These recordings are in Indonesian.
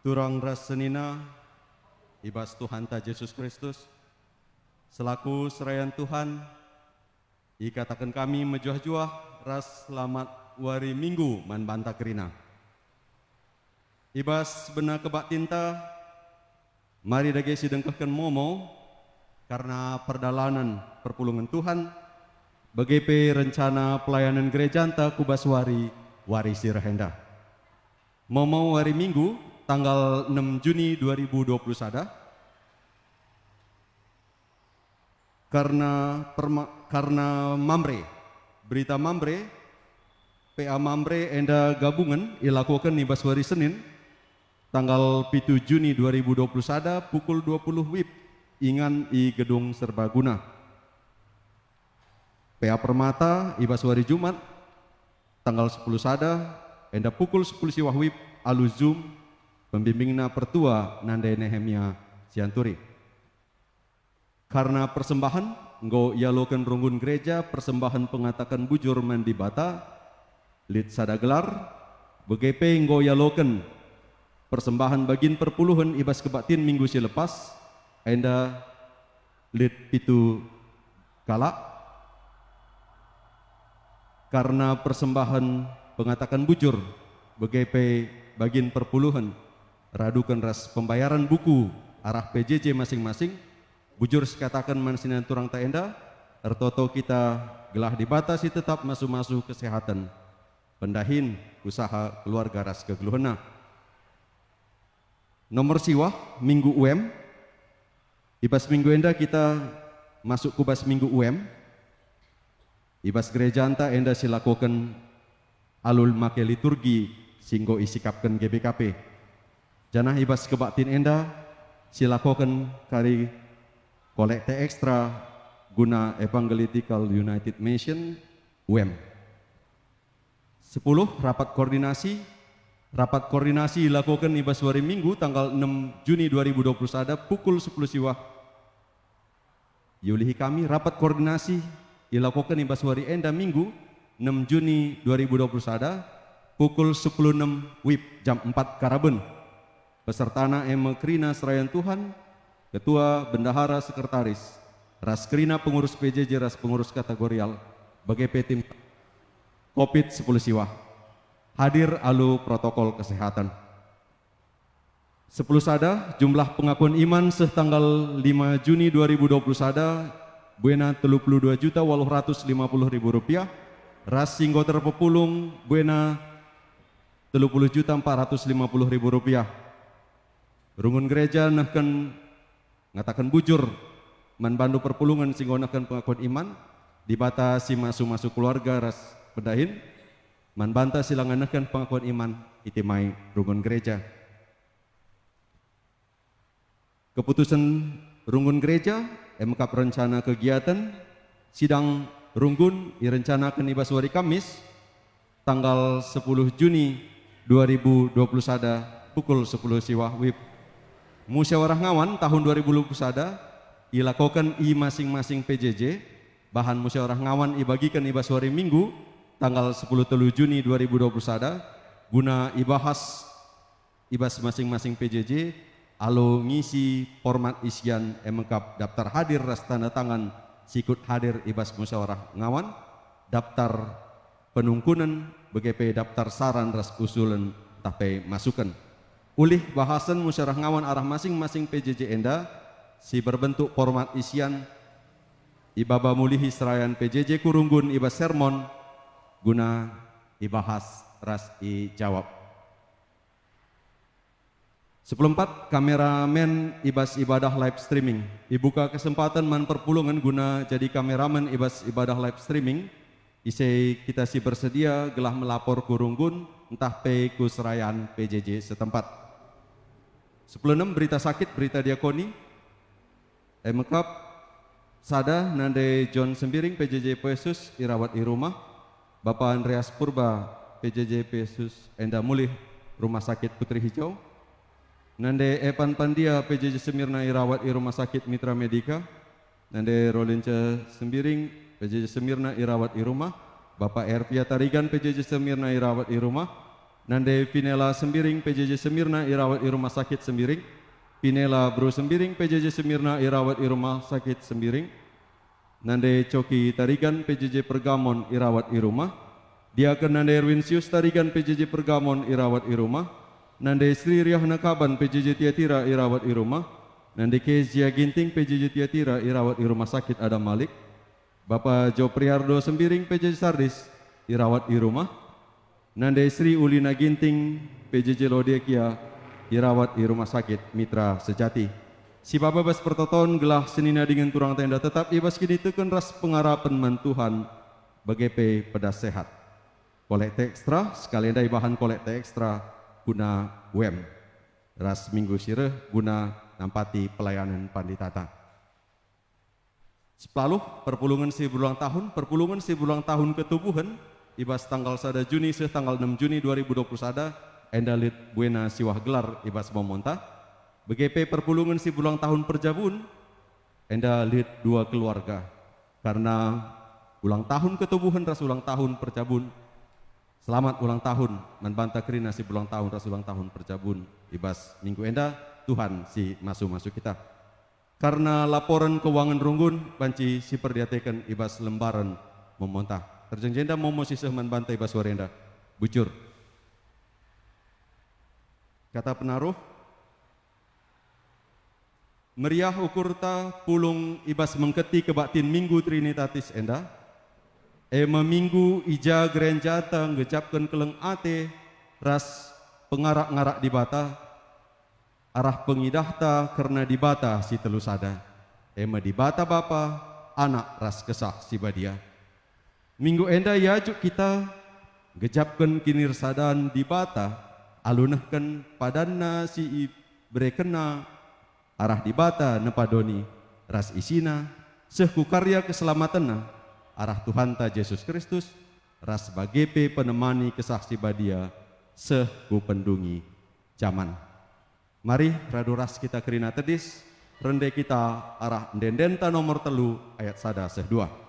Turang ras senina, ibas Tuhan ta Yesus Kristus, selaku serayan Tuhan, ikatakan kami mejuah-juah ras selamat wari minggu man banta kerina. Ibas benar kebak tinta, mari dage sidengkahkan momo, karena perdalanan perpulungan Tuhan, BGP rencana pelayanan gereja anta kubas wari sirahenda. Momo wari minggu, tanggal 6 Juni 2021 karena Mamre, berita Mamre, PA Mamre enda gabungan ilakukan nibas hari Senin tanggal 7 Juni 2021 pukul 20 WIB ingan i gedung serbaguna. PA Permata ibas hari Jumat tanggal 10 sada enda pukul 10 siwah WIB alu Zoom pembimbingna pertua Nanda Nehemia Sianturi. Karena persembahan nggo yalokan runggun gereja persembahan pengatakan bujur mandi bata lid sada gelar BGP nggo yalokan persembahan bagin perpuluhan ibas kebatin minggu silepas enda lid pitu kala. Karena persembahan pengatakan bujur BGP bagin perpuluhan radukan ras pembayaran buku arah PJJ masing-masing bujur sekatakan mansinan turang taenda ertoto kita gelah dibatasi tetap masuk-masuk kesehatan pendahin usaha keluarga ras kegeluhena. Nomor siwah minggu UM ibas minggu enda kita masuk kubas minggu UM ibas gereja anta enda silakukan alul make liturgi singgo isikapkan GBKP. Janah ibas kebaktin enda silakokan kari kolekte ekstra guna Evangelical United Mission UM. 10 rapat koordinasi dilakukan ibas hari Minggu tanggal 6 Juni 2021 pukul 10 siwah. Yulihi kami rapat koordinasi dilakukan ibas hari enda Minggu 6 Juni 2021 pukul 10.06 WIB jam 4 Karaben. Pesertana Krina Serayan Tuhan, Ketua Bendahara Sekretaris, Ras Krina Pengurus PJJ Ras Pengurus Kategorial, BGP Tim COVID 10 siwah. Hadir alu protokol kesehatan. 10 sada jumlah pengakuan iman setanggal 5 Juni 2021 buena 32.850.000 rupiah. Ras singgo terpepulung buena 30.450.000 rupiah. Rungun gereja nahkan ngatakan bujur manbandu perpulungan singgo nahkan pengakuan iman dibatasi masuk keluarga ras pendahin manbanta silangan nahkan pengakuan iman itimai rungun gereja. Keputusan rungun gereja MK rencana kegiatan sidang runggun direncanakan ibas hari Kamis tanggal 10 Juni 2021 pukul 10 siwah WIB. Musyawarah ngawan tahun 2021 dilakukan i masing-masing PJJ. Bahan musyawarah ngawan ibagikan ibas hari Minggu tanggal 10 Juni 2021 guna ibahas ibas masing-masing PJJ alo ngisi format isian MK daftar hadir ras tanda tangan sikut hadir ibas musyawarah ngawan daftar penungkunan BGP daftar saran ras usulan tape masukan. Ulih bahasan musyawarah ngawan arah masing-masing PJJ enda si berbentuk format isian ibaba mulihi serayan PJJ kurunggun ibas sermon guna ibahas ras i jawab. 14 kameramen ibas ibadah live streaming dibuka kesempatan man perpulungan guna jadi kameramen ibas ibadah live streaming. Ise kita si bersedia gelah melapor kurunggun entah pe kuserayan PJJ setempat. 16 berita sakit berita diakoni MK sada nande John Sembiring PJJ Pesus irawat di rumah. Bapak Andreas Purba PJJ Pesus enda mulih rumah sakit Putri Hijau. Nande Epan Pandia PJJ Semirna irawat di rumah sakit Mitra Medika. Nande Rolinca Sembiring PJJ Semirna irawat di rumah. Bapak Erpia Tarigan PJJ Semirna irawat di rumah. Nande Pinela Sembiring PJJ Semirna irawat di rumah sakit Sembiring. Pinela Bro Sembiring PJJ Semirna irawat di rumah sakit Sembiring. Nande Coki Tarigan PJJ Pergamon irawat di rumah. Diaken Nande Erwinsius Tarigan PJJ Pergamon irawat di rumah. Nande Sri Riahna Kaban PJJ Tiatira irawat di rumah. Nande Kezia Ginting PJJ Tiatira irawat di rumah sakit Adam Malik. Bapak Jo Prihardo Sembiring PJJ Sardis irawat di rumah. Nande Sri Ulina Ginting PJJ Lodekia dirawat di rumah sakit Mitra Sejati. Si bababas pertoton gelah senina dengan turang tenda tetap ibas kini teken ras pengarapan mentuhan BGP pedas sehat. Kolekte ekstra sekalian dari bahan kolekte ekstra guna WEM. Ras minggu sireh guna nampati pelayanan panditata. Sepuluh perpulungan si berulang tahun ketubuhan ibas tanggal 1 Juni tanggal 6 Juni 2021 endalit buena siwah gelar ibas memonta BGP perpulungan si ulang tahun perjabun endalit 2 keluarga karena ulang tahun ketubuhan ras ulang tahun perjabun selamat ulang tahun menbanta kerina si ulang tahun ras ulang tahun perjabun ibas minggu enda Tuhan si masuk kita karena laporan keuangan runggun banci si perdiatekan ibas lembaran memonta terjengjenda momo sisah bantai baswarenda bucur kata penaruh meriah ukurta pulung ibas mengketi kebatin minggu trinitatis enda meminggu ija gerenjata ngecapkan keleng ate ras pengarak-ngarak di bata arah pengidahta karena di bata si telusada di bata bapa anak ras kesah si badia. Minggu enda yajuk kita gejapkan kinir sadan di bata alunahkan padanna si berekena arah di bata nepadoni ras isina sehku karya keselamatanna arah Tuhan ta Yesus Kristus ras bagepe penemani kesaksi badia sehku pendungi zaman. Mari radu ras kita kerina tedis rende kita arah dendenta nomor 3 ayat 1-2.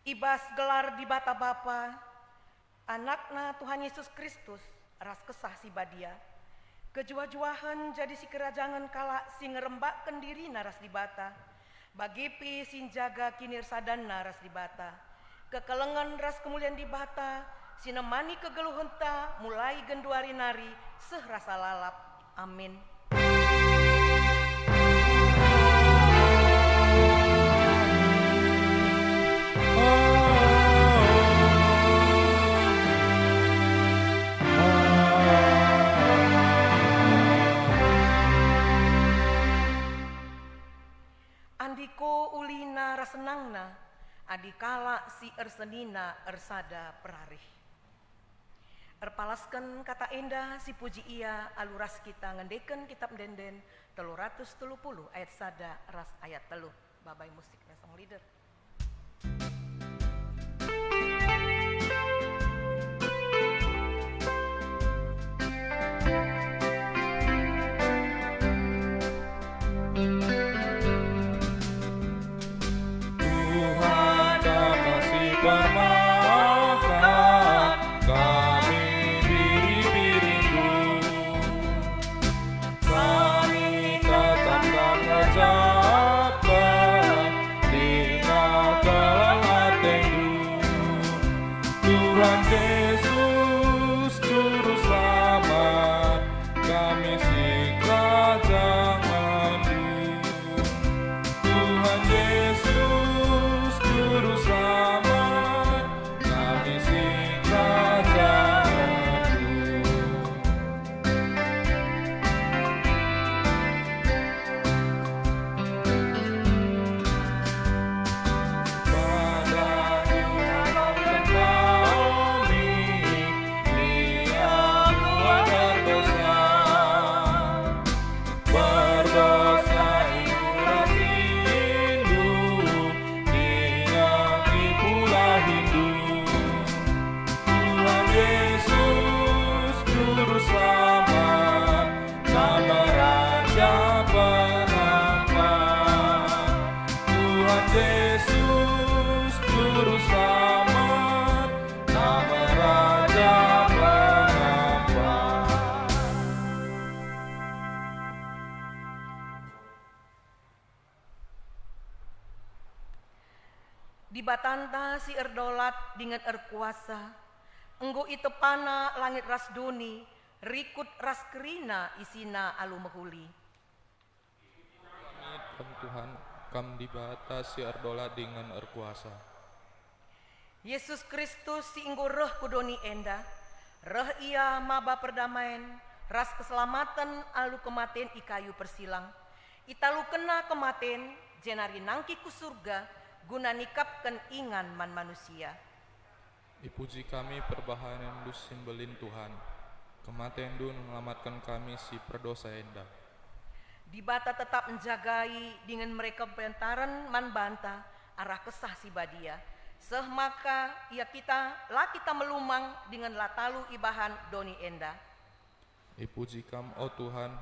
Ibas gelar di bata Bapa, anakna Tuhan Yesus Kristus, ras kesah si badia, kejua-juahan jadi si kerajangan kala si ngerembak kendiri naras di bata, bagipi sin jaga kinir sadan naras di bata, kekelengan ras kemuliaan di bata, sinemani kegeluhenta mulai genduari nari seh rasa lalap, amin. Andiko ulina rasenangna, adikala si ersenina ersada perarih. Erpalaskan kata endah si puji ia aluras kita ngendeken kitab denden 330 ayat sada ras ayat telu. Babai musik song leader. Tuhan kasih permakan kami biri-birindu, kami tetapkan mengucapkan dengan kelang hatiku. Tuhan Yesus Juru Selamat, kami si kerajaan Tuhan Yesus Juru Selamat, kami si kerajaan-Mu. Pada Tuhan kami, Dia Tuhan berdosa, berdosa iburas Hindu, Dia pula Hindu. Tuhan Yesus Juru Selamat, nama Raja penampan. Tuhan Yesus Juru Selamat, nama Raja penampan. Di batanta si erdolat dengan erkuasa, enggo itepana langit ras duni, rikut ras kerina isina alu mehuli. Kami Tuhan, kami dibatasi erdola dengan erkuasa. Yesus Kristus si inggo reh kudoni enda, reh ia maba perdamaian, ras keselamatan alu kematen i kayu persilang. Italu kena kematen, jenari nangki ku surga, guna nikapkan ingan man manusia. Dipuji kami perbahanan dus simbelin Tuhan, kematian dun melamatkan kami si perdosa enda. Di bata tetap menjagai dengan mereka pentaran man banta arah kesah si badia. Seh maka ia kita melumang dengan latalu ibahan doni enda. Dipuji kam, oh Tuhan,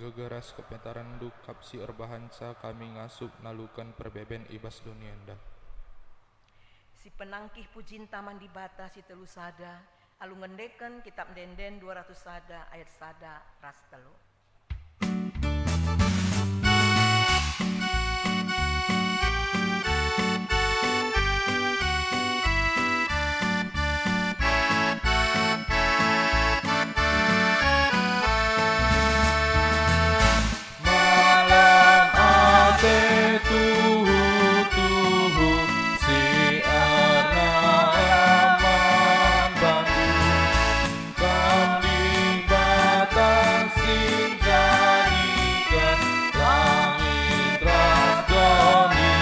gegeras kepentaran dukap si erbahansa kami ngasup nalukan perbeben ibas dunia enda. Si penangkih pujin taman di bata si telu sada, alu ngendeken kitab denden 200 sada ayat sada ras telu. Malam ate tuhu si arna aman bantu, kam di batang sin jadikan langit ras doni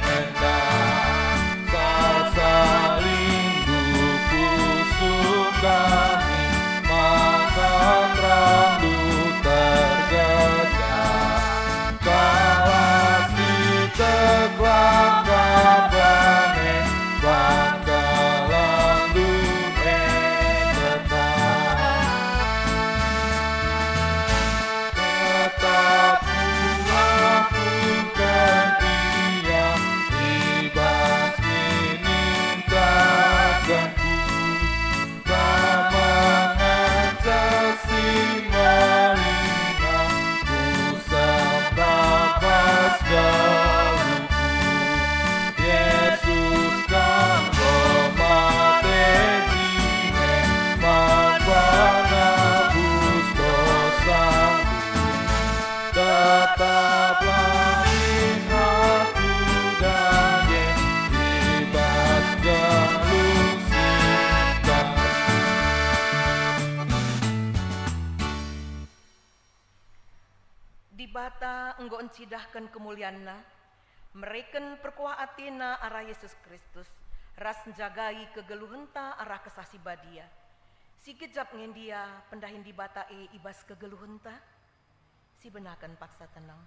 endah, sasaling buku kami makan randu tergejah, kala si teglang gabane bangkalan dume tetap melakukan ia ibas meninggalkanku, kamangan casi melina ku sembapas galuku. Yesus kan komate jine manbanabus dosaku, tetaplah aku daya ibas galusikan. Di bata enggo encidahkan kemulianna, mereken perkuah atina arah Yesus Kristus, ras jagai kegeluhenta arah kesasi badia. Sikejap ngendia pendahin di bata ibas kegeluhenta, si benakan paksa tenang.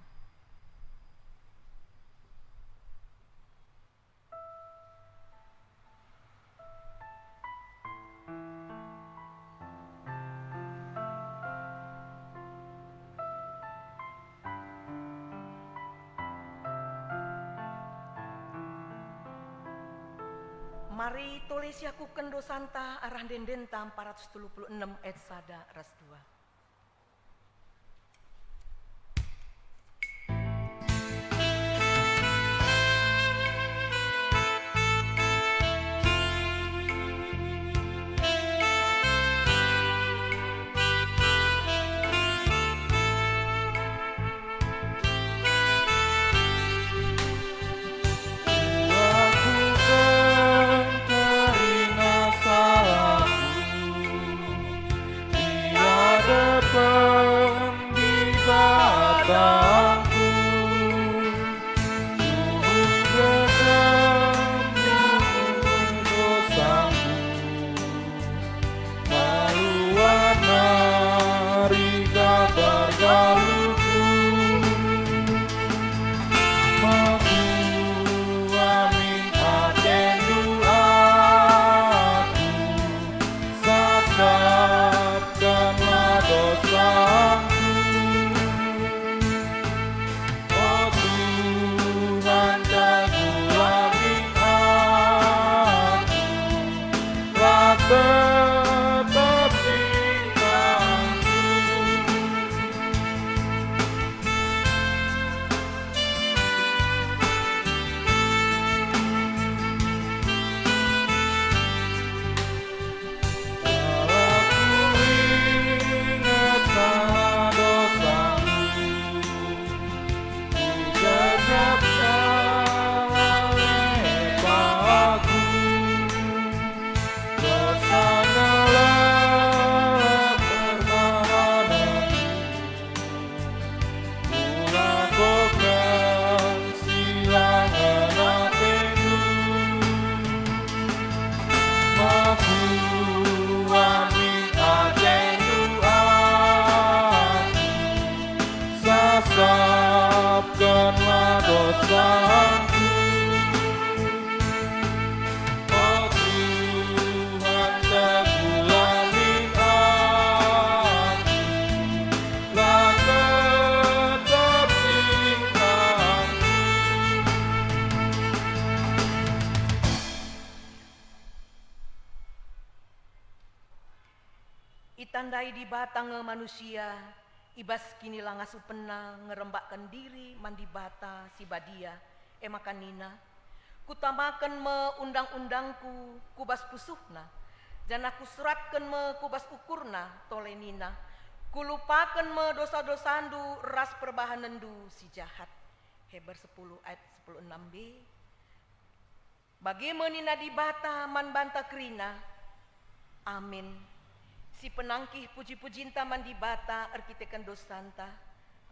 Mari tulis yaku kendo santa arah dendenta 436 ayat sada ras 2. Maafkanlah dosaku, oh Tuhan, tenggelamkan aku, lah tetap cintamu. Itandai di batang manusia, ibas kini langasu pena ngerembakkan diri mandi bata si badia emakanina. Kutamakan me undang-undangku kubas pusuhna, janaku suratkan me kubas ukurna tolenina. Kulupakan me dosa-dosandu ras perbahanandu si jahat. Heber 10 ayat 16b. Bagaimana di bata man banta krina. Amin. Si penangkih puji-pujinta mandi bata arkitekan dosanta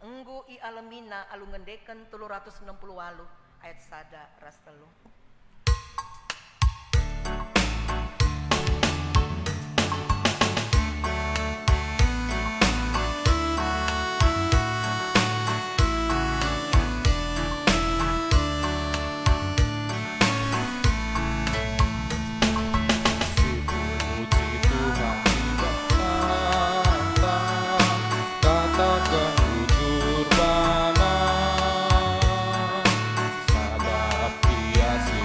enggu i alamina alu ngendekan 360 ayat sada ras telu. Sabab dia si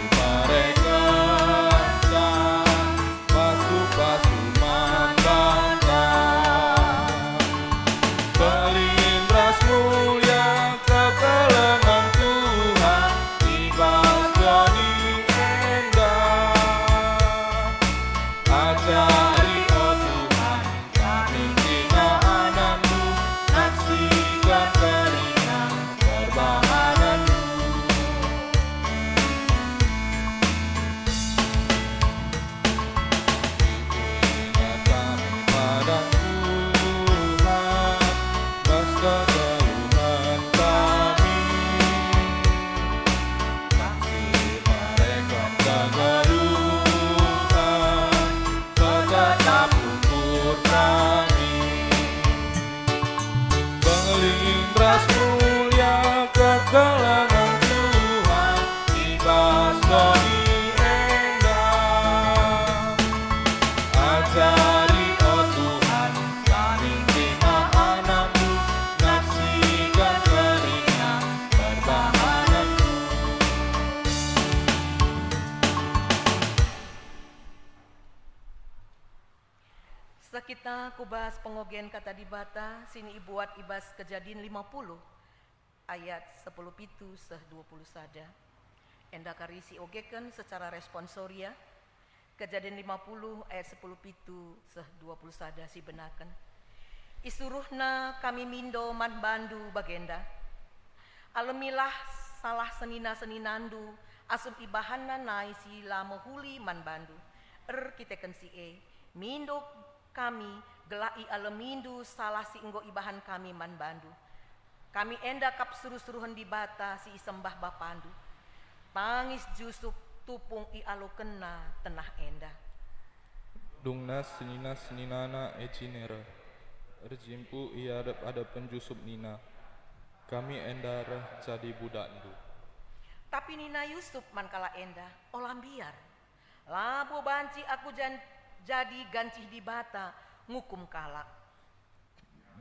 Setelah kita kubahas pengogen kata di bata, sini ibuat ibas Kejadian 50 ayat 10 pitu seh 20 saja. Enda karisi ogeken secara responsoria. Kejadian 50 ayat 10 pitu seh 20 saja si benaken. Isuruhna kami mindo man bandu bagenda. Alemilah salah senina-seninandu asum ibahanna nai sila mehuli man bandu. Kiteken si mindo kami gelai alemindu salah si enggo ibahan kami man bandu. Kami enda kap suruh-suruhan di bata si isembah bapandu. Tangis Jusuf tupung i alo kena tenah enda. Dungna senina-seninana ecinera. Erjimpu ia ada Jusuf nina. Kami enda reh jadi budandu. Tapi Nina Yusuf man kala enda olam biar. Labo banci aku jadi gancih di bata ngukum kalak.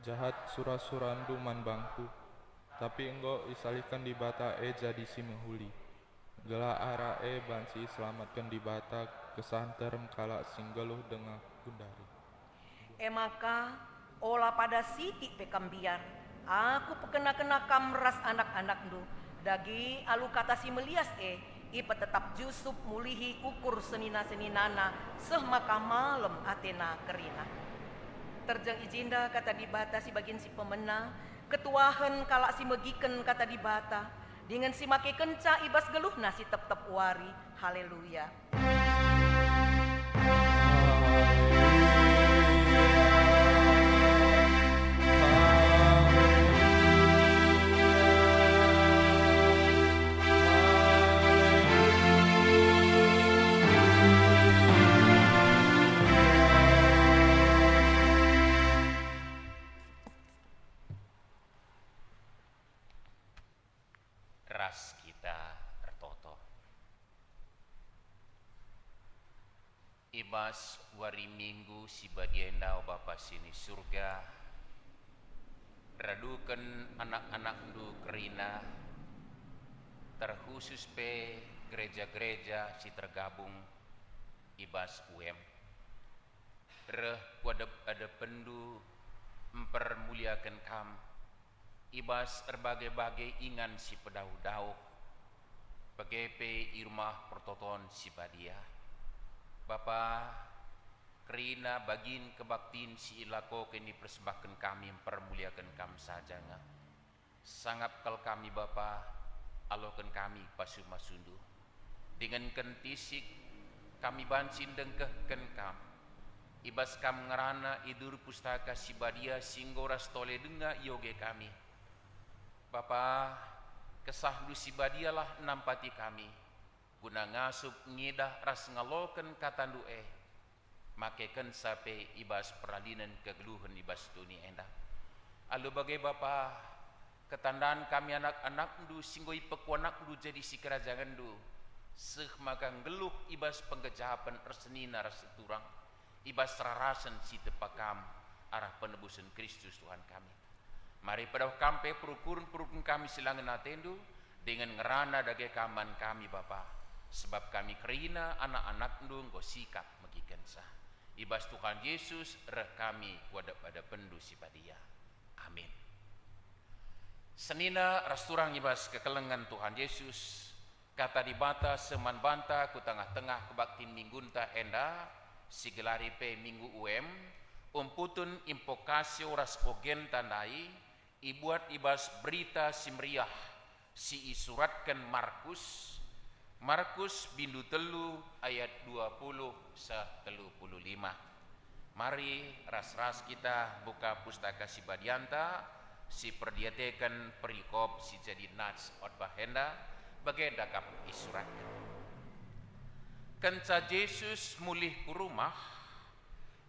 Jahat surah-surandu man bangku. Tapi enggo isalikan di bata jadi si menghuli. Gela ara banci selamatkan di bata kesanterem kala singgeluh dengan gundari. Maka olah pada siti pekam biar. Aku pekena-kena kamras anak-anak du. Dagi alu kata si melias ipa tetap Jusuf mulihi ukur senina-seninana seh maka malam Athena kerina. Terjang ijinda kata di bata si bagian si pemena, ketuahan kalak si megiken kata di bata, dengan si make kenca ibas geluh nasi tep-tep wari, haleluya. Ras kita tertoto. Ibas wari minggu si badienda bapa sini surga. Radukan anak-anak du kerina. Terkhusus pe gereja-gereja si tergabung ibas UM. Reh wadep ada pendu mempermuliakan kam. Ibas berbagai-bagai ingan si pedau-dau PGP irmah pertoton si badia Bapa kerina bagin kebaktin si ilako kini persembahkan kami mempermuliakan kami saja nga. Sangat kal kami Bapa alokan kami pasu masundu dengan kentisik kami bansin dengkehken kam ibas kam ngerana idur pustaka si badia singgoras tole denga yoge kami Bapa, kesah du si badialah nampati kami. Guna ngasup ngidah ras ngaloken katandu makeken sape ibas peralinan kegeluhan ibas duni endah. Alu bagai Bapa, ketandaan kami anak-anak du singgoi pekuanak du jadi si kerajaan du. Seh maka ngeluh ibas penggejapan ersenina ras turang. Ibas rarasan si tepakam arah penebusan Kristus Tuhan kami. Mari pada kampe perukun kami silangan atendu dengan ngerana dage kaman kami Bapa sebab kami kerina anak-anak ndung go sikap megiken sah ibas Tuhan Yesus reh kami pada pendu si badia amin. Senina rasturang ibas kekelengan Tuhan Yesus kata di bata seman banta ku tengah-tengah kebaktin minggunta enda si gelari pe minggu umputun impokasi ras ogen tandai ibuat ibas berita simriah si isuratkan Markus bindu telu ayat 20 sa 35. Mari ras-ras kita buka pustaka si badianta si perdiatekan perikop si jadi nats otbah henda bagenda kap isurat. Kenca Yesus mulih ku rumah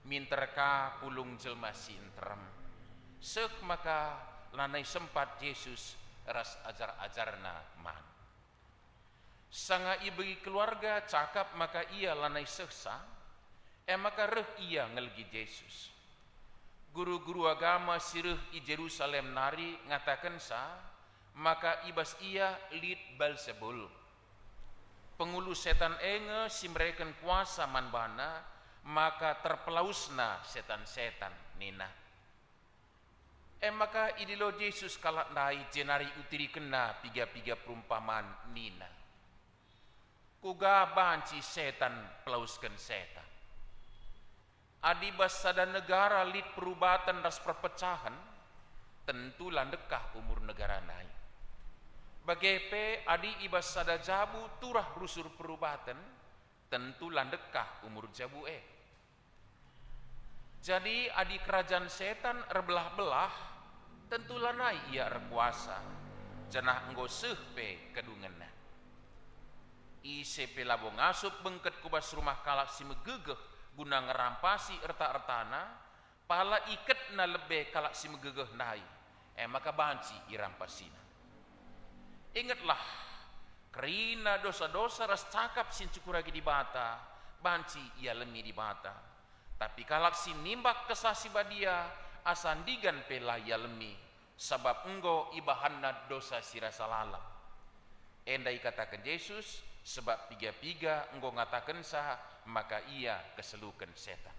minterka pulung jelma si interem. Sek maka lanai sempat Yesus ras ajar-ajarna man. Sanga ibegi keluarga cakap maka ia lanai seksa, maka reh ia ngelgi Yesus. Guru-guru agama sireh i Jerusalem nari ngatakan maka ibas ia lid Balsebul. Pengulu setan enge si mereken kuasa manbana maka terpelausna setan-setan nina. Maka idilo Yesus kalak nai jenari utiri kena piga-piga perumpamaan nina. Kuga banci setan pelauskan setan. Adibas sada negara lit perubatan ras perpecahan, tentu landekah umur negara nai. Bagepe adi ibas sada jabu turah rusur perubatan, tentu landekah umur jabu Jadi adi kerajaan setan erbelah-belah, tentu lanai ia erkuasa, janah enggo sehpe kedungenna. Ise pelabo ngasup bengket kubas rumah kalak si megegeh guna ngerampasi erta-ertana, pala iket na lebe kalak si megegeh nai, maka banci irampasina. Ingatlah, kerina dosa-dosa ras cakap sin cukuragi di bata, banci ia lemi di bata. Tapi kalak si nimbak kesasi badia, asandigan pela ia lemi, sabab enggo ibahanna dosa sirasa lalap. Endai katakan Yesus, sebab piga-piga enggo ngatakan sah, maka ia keselukan setan.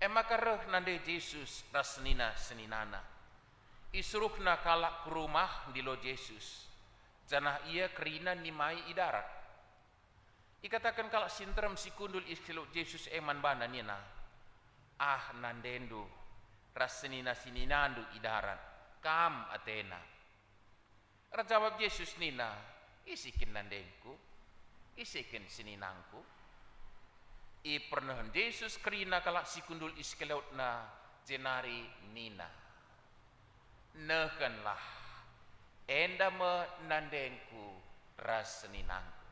Maka reh nande Yesus rasnina seninana. Isruhna kalak ke rumah di lo Yesus. Janah ia kerina nimai idarat. Ikatakan kalak sintram si kundul iskilo Yesus eman bana nina. Ah nandendu rasnina sininandu idarat. Kam Athena. Rajawab Yesus nina, isikin nandengku, isikin sininangku. I pernahan Yesus kerina kalak si kundul iskelautna jenari nina. Nekenlah, enda menandengku ras seninangku.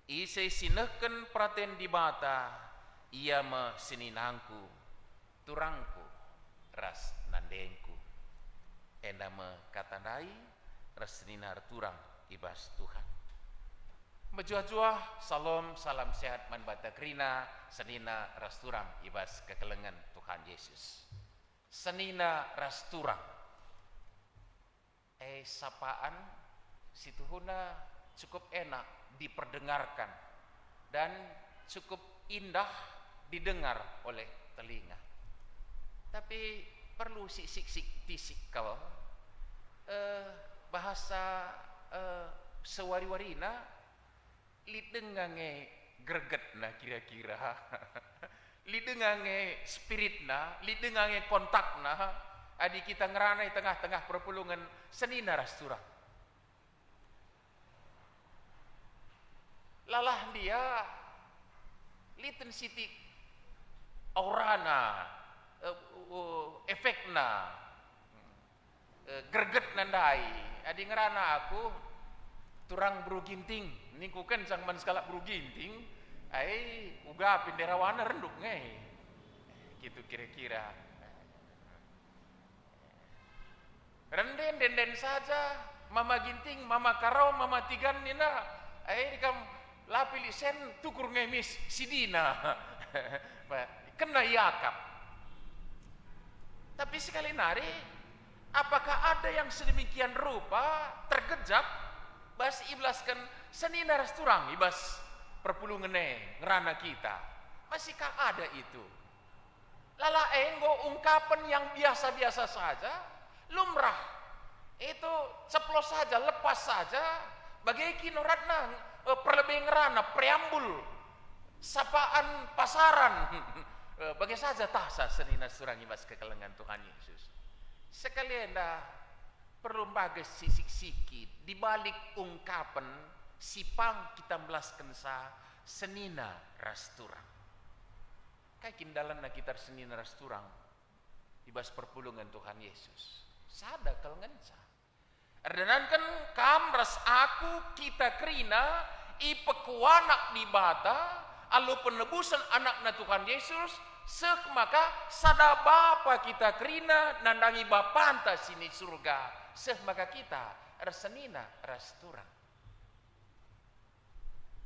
Ise sineken praten di bata, ia me seninangku, turangku ras nandengku. Enda me katandai ras seninar turang ibas Tuhan. Menjua-jua salam salam sehat man bata krina senina ras turang ibas kekelengan Tuhan Yesus. Senina ras turang. Sapaan situhuna cukup enak diperdengarkan dan cukup indah didengar oleh telinga. Tapi perlu sik-sik tisikal bahasa sewari-warina lidengange gregetna kira-kira lidengange spiritna lidengange kontakna adi kita ngeranai tengah-tengah perpulungan senina ras turang. Lalah dia liten sitik aurana efekna greget nandai adi ngerana aku turang buru ginting ningkukan sang man sekala buru ginting ai uga pinderawana renduk ngai gitu kira-kira. Renden denden saja mama ginting mama karau mama tigan nina ai dikam lapili sen tukur ngemis sidina kena yakap. Tapi sekali nari, apakah ada yang sedemikian rupa tergejak bas iblaskan senina ras turang ibas perpulungan ngerana kita? Masihkah ada itu? Lala enggo ungkapan yang biasa-biasa saja, lumrah, itu ceplos saja, lepas saja, bagai kinoratna perlebih ngerana, preambul, sapaan pasaran, bagai saja tahsa senina surang ibas kekelengan Tuhan Yesus. Sekali enda perlu bagai sisik-sikit dibalik ungkapan sipang kita melaskan sa senina ras turang. Kayak kindalan na kita senina ras turang ibas perpulungan Tuhan Yesus. Sada kelengensa. Erdenankan kam ras aku kita kerina ipekuanak di bata alu penebusan anakna Tuhan Yesus sek maka sada bapa kita kerina nandangi bapanta sini surga sek maka kita resenina ras turang.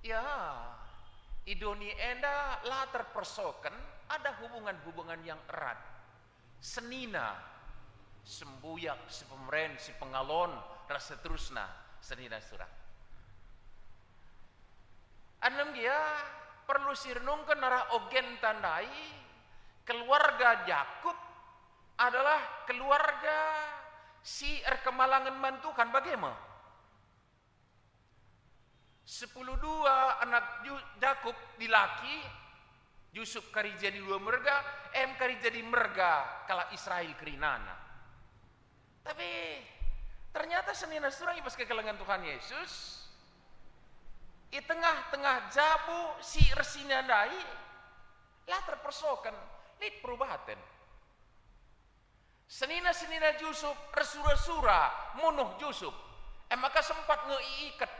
Ya, idoni enda lah terpersokan ada hubungan-hubungan yang erat. Senina sembuyak si pemeren si pengalon rasa terusna senina surang. Anem dia perlu sirnungkan narah ogen tandai keluarga Yakub adalah keluarga si erkemalangan mantukan bagaimana? 12 anak Yakub dilaki, Yusuf kari jadi 2 merga, kari jadi merga kala Israel kerinana. Tapi ternyata senina surang pas kekelengan Tuhan Yesus, di tengah-tengah jabu si resina dai, lah terpersokan, lid perubahan. Senina Yusuf, resura-sura, munuh Yusuf, maka sempat ngeikat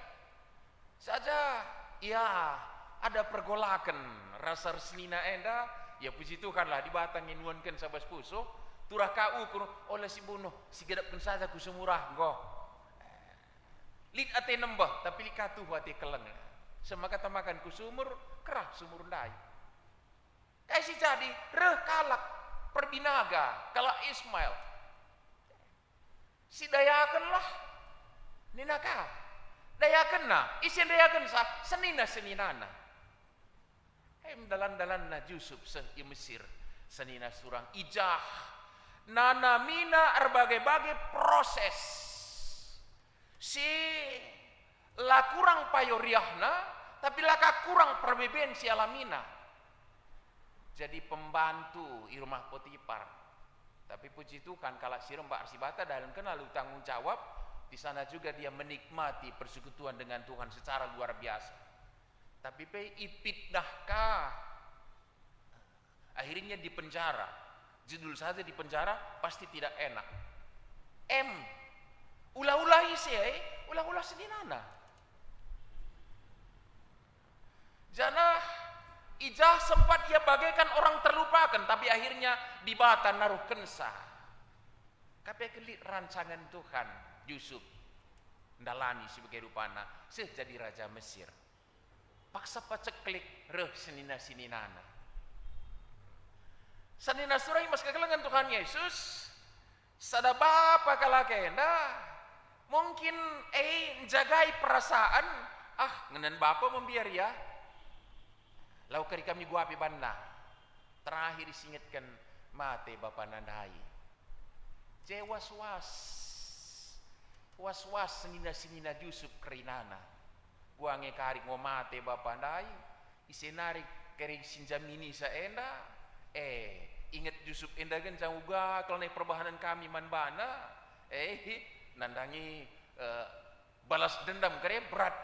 saja, ya ada pergolakan rasa senina enda, ya puji Tuhan lah dibatangin nuankan sabas puso, turah kau kuno oleh si bunuh, si gedapkan saja ku semurah go. Lid ate nembah, tapi lid katuh ate keleng. Semaka tamakan ku sumur, kerah sumur ndai. Kayak si jadi, reh kalak, perbinaga, kala Ismail. Si dayakan lah, ninaka. Dayakan na, isin dayakan sa, senina-seninana. Dalan-dalan na Yusuf di Mesir, senina surang ijah. Nana mina berbagai-bagai proses. Si la kurang payoriahna, tapi laka kurang perbeben si alamina. Jadi pembantu di rumah Potifar. Tapi puji Tuhan kalau si Mbak Arsibata dalam kenal tanggung jawab, di sana juga dia menikmati persekutuan dengan Tuhan secara luar biasa. Tapi ipitnahkah? Akhirnya di penjara. Judul saja di penjara pasti tidak enak. Ulah-ulah isi, ulah-ulah sedinana. Jana ijah sempat ia bagaikan orang terlupakan, tapi akhirnya dibata naruh kensa. Tapi kelik rancangan Tuhan, Yusuf ndalani sebagai rupana sejadi raja Mesir. Paksa paceklik reh senina-sininana. Sanina surai mas kekelengan Tuhan Yesus sada bapa kalakenda mungkin jagai perasaan ngenen bapa membiar ya lau kari kami gua api banda terakhir disingatkan mate bapa nandai was-was senina Yusuf kerinana gua ngekari ngomate bapa nandai isenari kari sinjamini saenda ingat Yusuf endagan janguga kalau naik perbahanan kami manbana nandangi balas dendam kare berat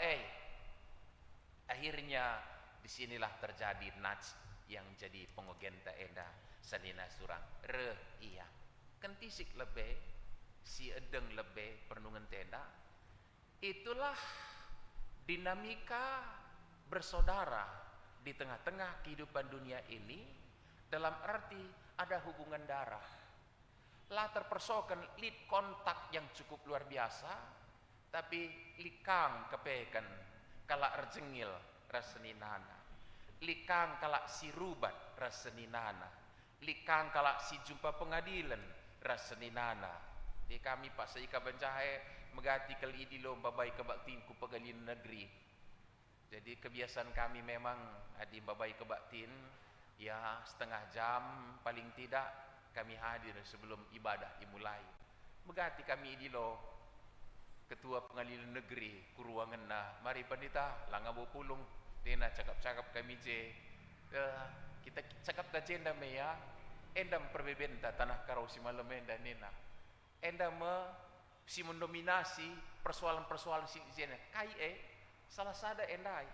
akhirnya disinilah terjadi nats yang jadi pengogenta enda sanina surang iya kentisik lebih si edeng lebih pernungan tenda itulah dinamika bersaudara di tengah-tengah kehidupan dunia ini. Dalam arti ada hubungan darah. Lah terpersokan lid kontak yang cukup luar biasa, tapi likang kepekan kala erjengil raseninana. Likang kala si rubat raseninana. Likang kala si jumpa pengadilan raseninana. Di kami Pak Saika Bancahe megati kali di lomba baik kebaktiin ku pegalian negeri. Jadi kebiasaan kami memang adi babai kebaktiin ya setengah jam paling tidak kami hadir sebelum ibadah dimulai. Megati kami di lo ketua pengadilan negeri kuruangan na mari pandita langa bo pulung dena cakap-cakap kami je kita cakap ta jenda me ya endam perbebenta tanah karau si malam enda nena endam si mendominasi persoalan-persoalan si jena kai salah sada endai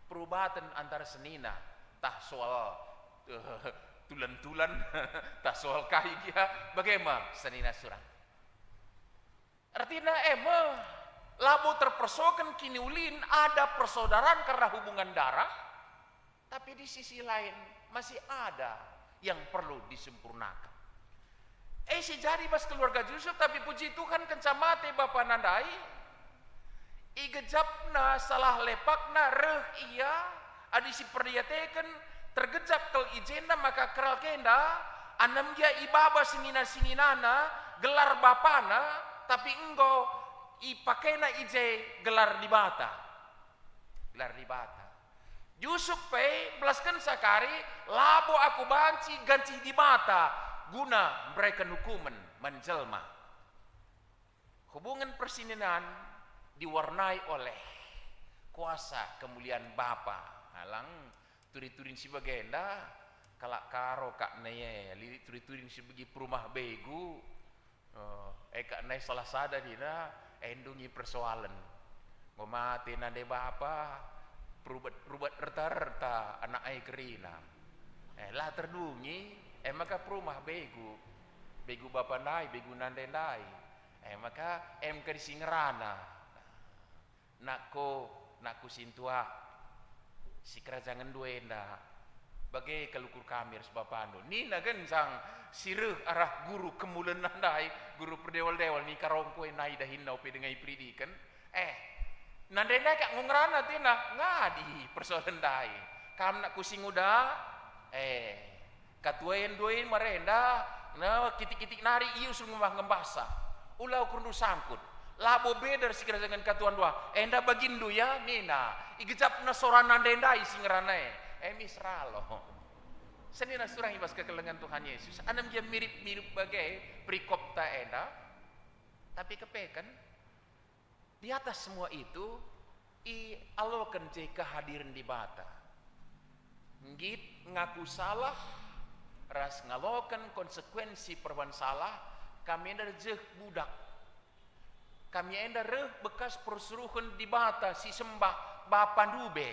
perubahan antara senina tah soal tulan-tulan tak soal kai dia bagaimana senina surang artinya labu terpersokan kini ulin ada persaudaraan karena hubungan darah tapi di sisi lain masih ada yang perlu disempurnakan si jari bas keluarga Yusuf tapi puji Tuhan kencamate bapa nandai igejapna salah lepakna reh iya adisi perdiateken tergejap kel ijenda maka keral kenda anam dia ibaba sinina-sininana gelar bapana tapi enggo ipakena ije gelar di bata Jusuk pe belaskan sakari labo aku banci ganci di mata guna mereka hukuman menjelma. Hubungan persininan diwarnai oleh kuasa kemuliaan Bapa. Halang turi-turin si bagenda kalak karo kak neye lirik turi-turin si bagi perumah begu. Kak neye salah sada dina endungi persoalan. Ngomate nade Bapa perubat reta-reta anak ai kerina. Lah terdungi maka perumah begu Bapa nai begu nande nai. Maka ke disingerana. Nakku sintua si kerajangan duenda bagai kalukur kamir sebapando nina kan sang sireh arah guru kemulen nandai guru perdewal-dewal ni karongko nai dahin nau pe dengan pridikan nandai kak ngongrana tina ngadi persoalan dai kam nak kusing udah katuain duain marenda na kitik-kitik nari iu sungguh ngembasa ulau kundu sangkut labo beder si kerajangan katuan dua enda bagindu ya nina igejap na sorana ndendai singranae misralo senina surang ibas kekelengan Tuhan Yesus anam dia mirip-mirip bagai perikopta enda tapi kepekan di atas semua itu alokan je kehadiran di bata ngit ngaku salah ras ngalokan konsekuensi perban salah kami enda jeh budak kami enda reh bekas persuruhan di bata si sembah Bapa Dube.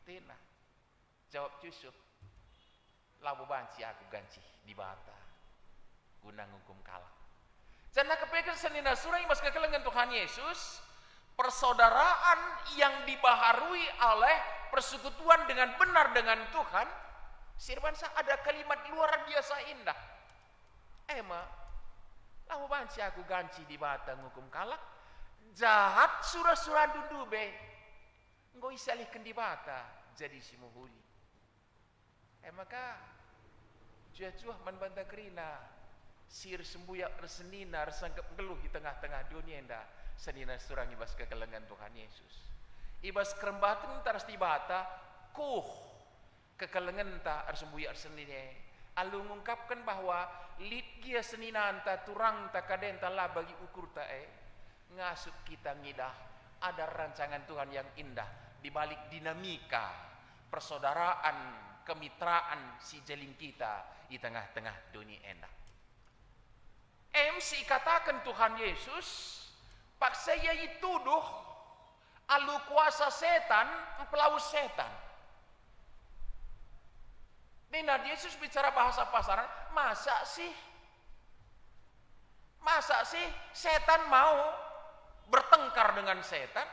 Tina. Jawab Yusuf. Labo banci aku ganci di bata. Guna ngukum kalah. Jangan kepekan senina surah mas kekelengan Tuhan Yesus. Persaudaraan yang dibaharui oleh persekutuan dengan benar dengan Tuhan. Sirbansa ada kalimat luar biasa indah. Lama banci aku ganci di bata ngukum kalah jahat surah-surah dudube ngoi salihkan di bata jadi si muhuli maka cuah-cuah manbanta kerina sir sembuyak resenina resangkap geluh di tengah-tengah dunia enda senina surang ibas kekelengan Tuhan Yesus ibas kerembatan taras di bata kekelengan ta arsembuyak resenina alu mengungkapkan bahwa litgia seninan ta turang ta kaden ta lah bagi ukur ta ngasuk kita ngidah ada rancangan Tuhan yang indah di balik dinamika persaudaraan kemitraan si jeling kita di tengah-tengah dunia endah. MC katakan Tuhan Yesus pak saya dituduh alu kuasa setan pelaus setan. Nina Yesus bicara bahasa pasaran, masa sih setan mau bertengkar dengan setan?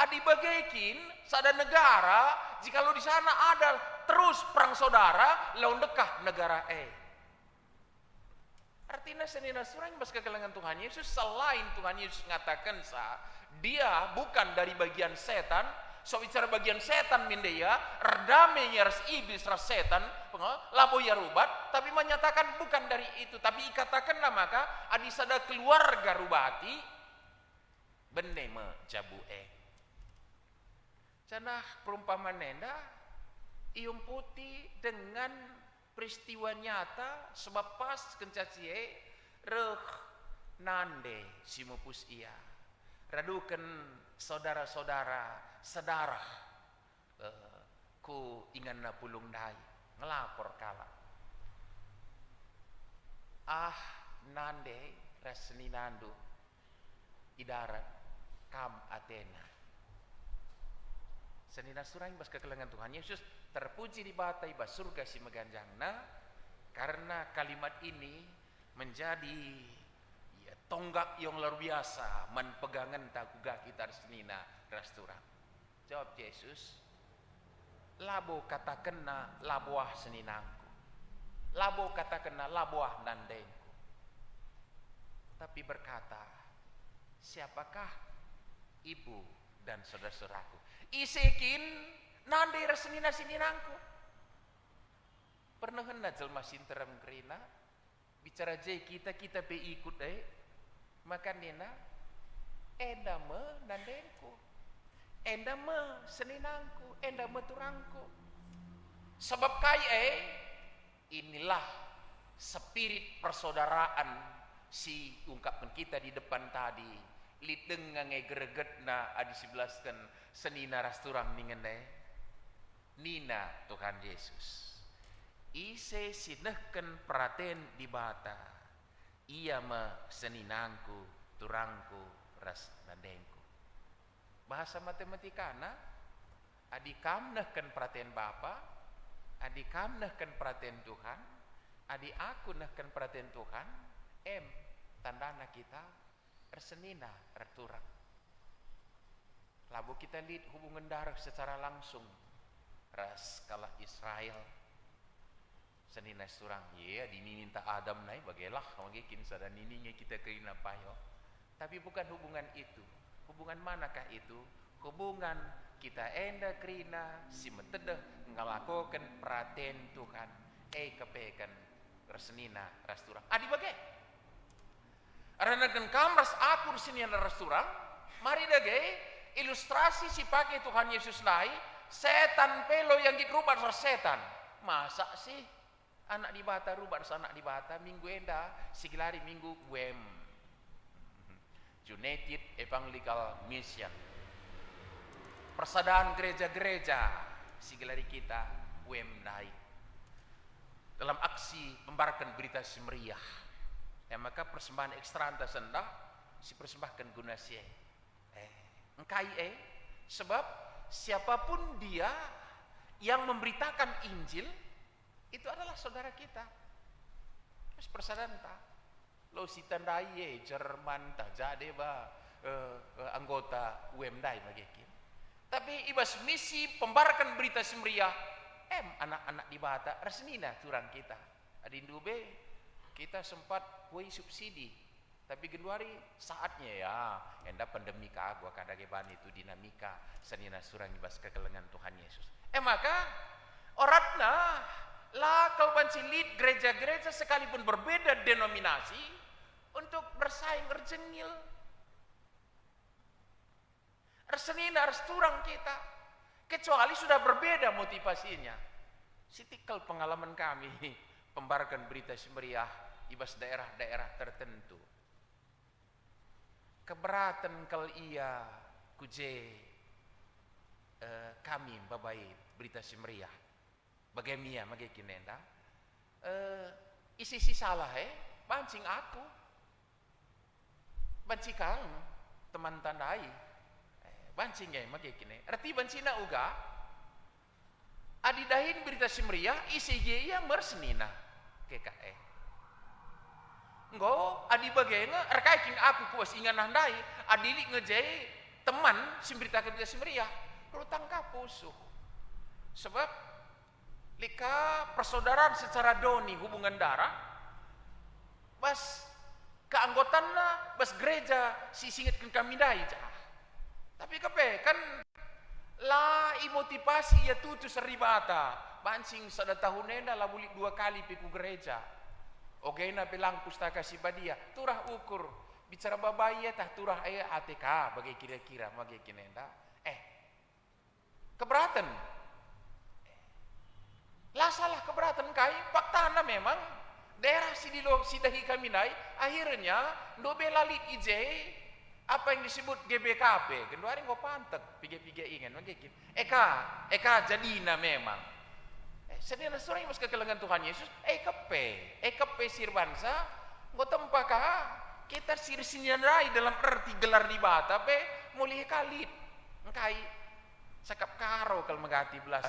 Adi bagaikin sada negara, jikalau di sana ada terus perang saudara, lawan dekah negara Artinya senina surang bas kekelengan Tuhan Yesus selain Tuhan Yesus mengatakan dia bukan dari bagian setan. So bicara bagian setan mindeya, erdamenya ras iblis ras setan, labo ya rubat, tapi menyatakan bukan dari itu, tapi ikatakanlah maka adisada keluarga rubati, bende me jabu Canah perumpamaan nenda, ium putih dengan peristiwa nyata, sebab pas kencacie, reh nande simupus ia, radukan saudara-saudara sedarah ku ingan na pulung dai ngelapor kala nande resni nandu idarat kam Athena senina surang bas kekelengan Tuhan Yesus terpuji di batai bas surga si meganjangna karena kalimat ini menjadi tonggak yang luar biasa menpegangan takuga kita senina rasturang. Jawab Yesus, labo katakanna labuah seninangku, labo katakanna labuah nandengku. Tapi berkata, siapakah ibu dan saudara-saudaraku? Isekin nande resenina sininangku. Pernah hendak jelma sinteram kerina, bicara jai kita be ikut maka nina, edame nandengku. enda me seninangku, enda me turangku. Sebab kai inilah spirit persaudaraan si ungkapkan kita di depan tadi. Lideng ngange gregetna adi 11 senina rasturang ningende. Nina Tuhan Yesus. Ise sinehken praten di bata. Ia me seninangku, turangku, ras nandengku. Bahasa matematikana adi kam nehken praten Bapa, adi kam nehken praten Tuhan, adi aku nehken praten Tuhan, tandana kita ersenina erturang. Labu kita lihat hubungan darah secara langsung ras kalah Israel senina surang ya diminta Adam naik bagelah magikin sada nininge kita keina payo. Tapi bukan hubungan itu. Hubungan manakah itu? Hubungan kita enda krina si metedeh ngalakokan praten Tuhan kepekan resnina rasturang. Adi bage. Aranakan kamras aku sini yang rasturang. Mari dage ilustrasi si pakai Tuhan Yesus lai setan pelo yang dirubah setan. Masa sih anak di bata rubah anak di bata minggu enda sigilari minggu WEM. United Evangelical Mission. Persaudaraan gereja-gereja sigelari kita WEMNAI. Dalam aksi membarkan berita semeriah. Ya maka persembahan ekstra anta sendah si persembahkan guna sie. Engkai sebab siapapun dia yang memberitakan Injil itu adalah saudara kita. Terus persaudaraan tak. Lo si tandai Jerman tak jadi anggota UMDAI bagian. Tapi ibas misi pembarakan berita semeriah anak-anak di bata resnina turang kita. Adindu be kita sempat kuai subsidi. Tapi genduari saatnya ya enda pandemi ka agua kadageban itu dinamika senina surang ibas kekelengan Tuhan Yesus. Maka oratna lah kalau bansilit gereja-gereja sekalipun berbeda denominasi untuk bersaing berjengil. Resnina resturang kita. Kecuali sudah berbeda motivasinya. Sitikal pengalaman kami pembarakan berita semeriah ibas daerah-daerah tertentu. Keberatan kal ia kuje kami babai berita semeriah. Bagemia magikinenda. Isi salah bancing aku. Bancikang teman tandai. Bancing magikine. Arti bancina uga. Adidahin berita semeriah isi ia mersenina. KKE. Nggo adi bagena erkaiking aku kuas ingan nandai adili ngejai teman simberita berita semeriah. Rutang kapusuh. Sebab lika persaudaraan secara doni hubungan darah bas keanggotanna bas gereja sisingitkan kami dai cah. Tapi kepe kan la motivasi ya tutu seribata bancing sada tahunena la bulik 2 kali piku gereja. Ogena bilang pustaka si badia turah ukur bicara babaya tah turah ATK bagai kira-kira bagai kinenda. Keberatan. Lah salah keberatan kai faktana memang daerah sidahi kami naik akhirnya dobelali IJ apa yang disebut GBKP genduari ngo pantek piga-piga ingin magikin eka jadina memang senina surang mas kekelengan Tuhan Yesus kepe sirbansa ngo tempaka kita sirsinyanrai dalam arti gelar di bata pe mulih kalit engkai sakap karo kal megati belas.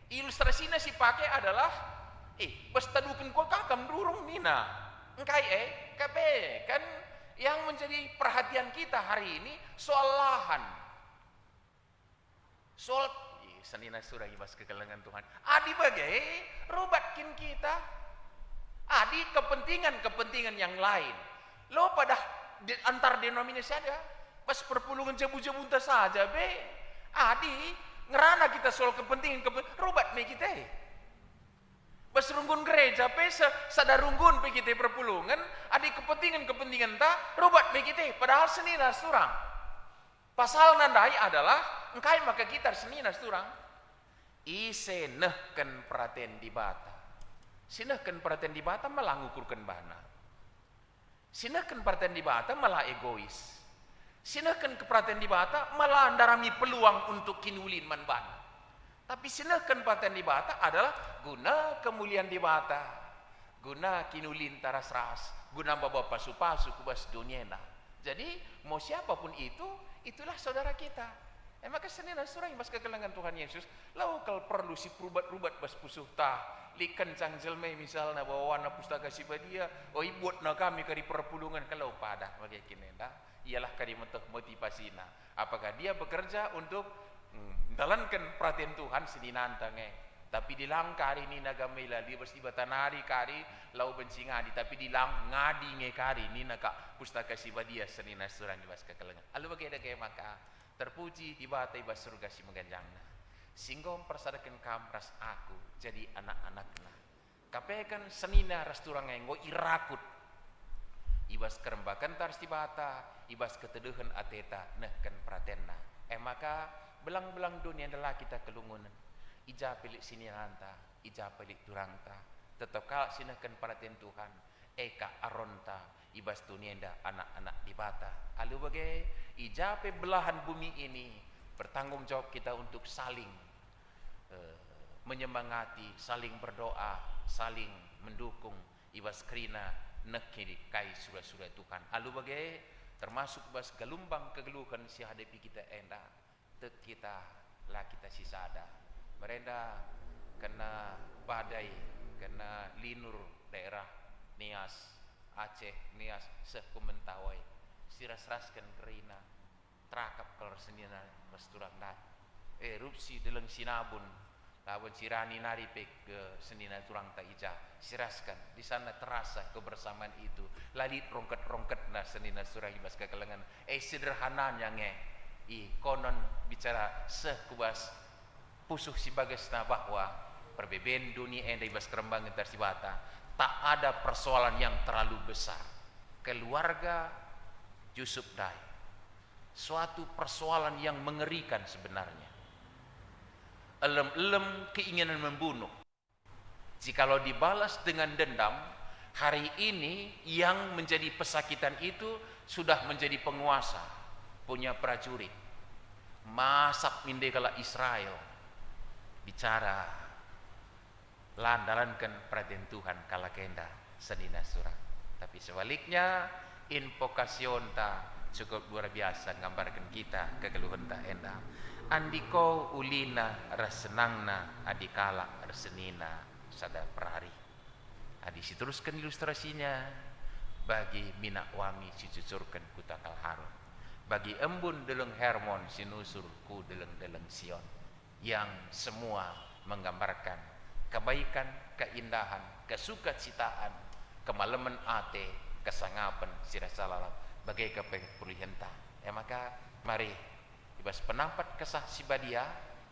Ilustrasinya si pakai adalah bestadukan kok kakam durung nina engkai kape kan yang menjadi perhatian kita hari ini soal lahan soal senina surah ibas kekelengan Tuhan adi bagai rubatkin kita adi kepentingan yang lain lo pada antar denominasi ada pas perpulungan jebu-jebu saja be adi ngerana kita soal kepentingan rubat me kita. Bas runggun gereja pesa sadarunggun pe kita perpulungan, ada kepentingan ta rubat me kita. Padahal senina surang. Pasal nandai adalah engkai maka kita senina surang. Ise nehken perhatian di bata. Sinehken perhatian di bata malah ngukurkan bana. Sinehken perhatian di bata malah egois. Sinehken keperhatian di bata malah andarami peluang untuk kinulin man bana. Tapi sinehken perhatian di bata adalah guna kemuliaan di bata. Guna kinulin taras ras. Guna bawa pasu-pasu kubas dunia. Jadi mau siapapun itu, itulah saudara kita. Maka senina surang bas kekelangan Tuhan Yesus. Lau kal perlu si perubat-rubat bas pusuh tah. Likan cangjelme misalnya bawa warna pustaka si badia. Oh ibuat na kami kari perpulungan kalau pada bagi kinenda. Ialah kari mentuh motivasina. Apakah dia bekerja untuk dalankan perhatian Tuhan seninantange. Tapi dilang kari ni nagamela dia bersih batanari kari lau benci ngadi. Tapi dilang ngadi nge kari ni naga pustaka si badia senina surang bas kekelangan. Alu bagi ada kaya maka. Terpuji di batai bas surga si mengganjangna. Singgom persadakan kam ras aku jadi anak-anakna. Kapekan senina ras turang enggo irakut. Ibas kerembakan tars di bata, ibas keteduhan ateta nehken pratenna. Maka belang-belang dunia adalah kita kelungunan. Ija pilik sini nanta, ija pilik turangta. Tetap kal sinehken perhatian Tuhan. Eka aronta ibas tunienda anak-anak di bata. Alu bagai ijape belahan bumi ini bertanggung jawab kita untuk saling menyemangati, saling berdoa, saling mendukung ibas krina nekiri kai surah-surah Tuhan. Alu bagai termasuk bas gelumbang kegeluhan si hadapi kita enda tet kita lah kita sisada. Merenda kena badai, kena linur daerah Nias, Aceh, Nias, sekumentawai, siras-raskan kerina, terakap kelar senina mesturang dah. Erupsi dalam sinabun, lawan sirani nari pek ke senina turang ta ija, siraskan. Di sana terasa kebersamaan itu. Ladit rongket-rongket na senina surang ibas kekelengan. Sederhananya nge, konon bicara sekubas pusuh si bagesna bahwa perbedaan dunia enda ibas kerembangan tersibata. Tak ada persoalan yang terlalu besar. Keluarga Yusuf Dai. Suatu persoalan yang mengerikan sebenarnya. Elem-elem keinginan membunuh. Jikalau dibalas dengan dendam, hari ini yang menjadi pesakitan itu sudah menjadi penguasa, punya prajurit. Masak mindekala Israel bicara landalankan perhatian Tuhan kala kenda senina surah. Tapi sebaliknya invokasion ta cukup luar biasa gambarkan kita kegeluhan ta enda. Andiko ulina rasenangna adikala rasenina sada perhari. Adi teruskan ilustrasinya bagi minak wami cucurkan kutakal harun. Bagi embun deleng Hermon sinusur ku deleng Sion. Yang semua menggambarkan kebaikan, keindahan, kesukacitaan, kemalaman ate, kesangapan sirasalalap bagai kepepulihan ta. Maka mari ibas penampat kesah si badia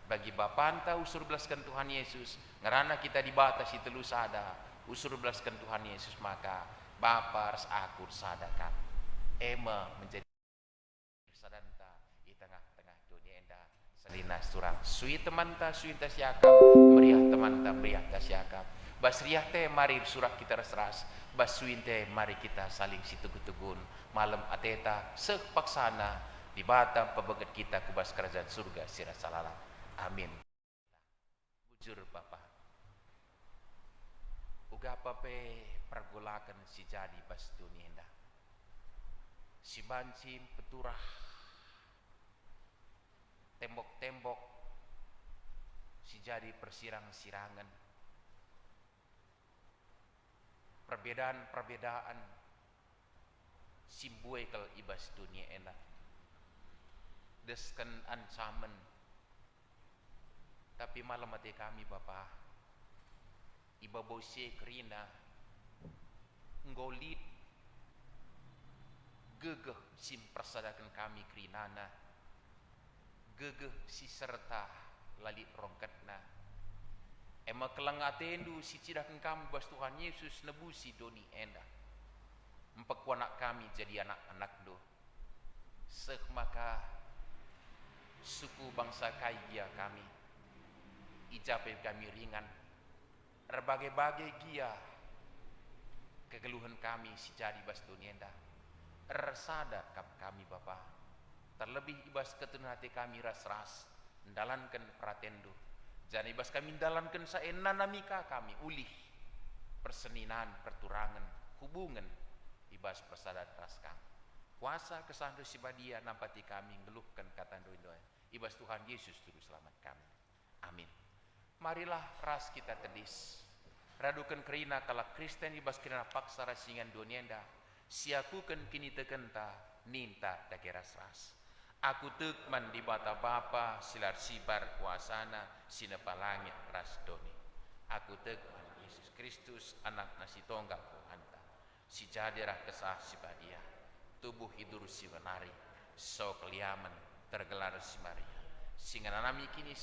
bagi bapanta usur belaskan Tuhan Yesus ngerana kita dibatasi telu sada usur belaskan Tuhan Yesus maka bapa ras akur sadakan ema menjadi sadanta di tengah-tengah dunia enda selina surang sui temanta sui tasyakap meriah temanta meriah tasyakap basriah teh mari surah kita ras-ras basuin teh mari kita saling situgu-tugun malam ateta sepaksana di batam pebeget kita kubas kerajaan surga sirasalala amin. Bujur Bapa uga pape pergolakan si jadi bas dunia indah si banci peturah tembok-tembok si jadi persirang-sirangan perbedaan-perbedaan simbuai kal ibas dunia enak deskan ancaman tapi malam hati kami Bapa iba bose kerina ngolit gegeh sim persadakan kami kerinana gegeh si serta lali rongkatna. Ema kelang atendu si cidakan kami bas Tuhan Yesus nebusi doni enda. Empeku anak kami jadi anak-anak do. Sek maka suku bangsa kaya kami. Ijape kami ringan. Berbagai-bagai gia kegeluhan kami si jadi bas doni enda. Resada kami Bapa. Terlebih ibas ketun hati kami ras-ras. Mendalankan pratendo. Jangan ibas kami mendalankan saenanamika kami ulih perseninan, perturangan, hubungan ibas persadaran raskang. Kuasa kesandu si badia nampati kami ngeluhkan kata doa ibas Tuhan Yesus turu selamat kami. Amin. Marilah ras kita tedis. Radukan kerina kala Kristen ibas kerina paksa rasingan donienda. Siakukan kini tekenta ninta dake ras-ras. Aku tekman di bata Bapa silar sibar kuasana sinepalangit ras doni. Aku tekman Yesus Kristus anak nasi tonggak Tuhanta. Si jadirah kesah si badia. Tubuh hidur si menari. So keliaman tergelar si Maria. Singananami kini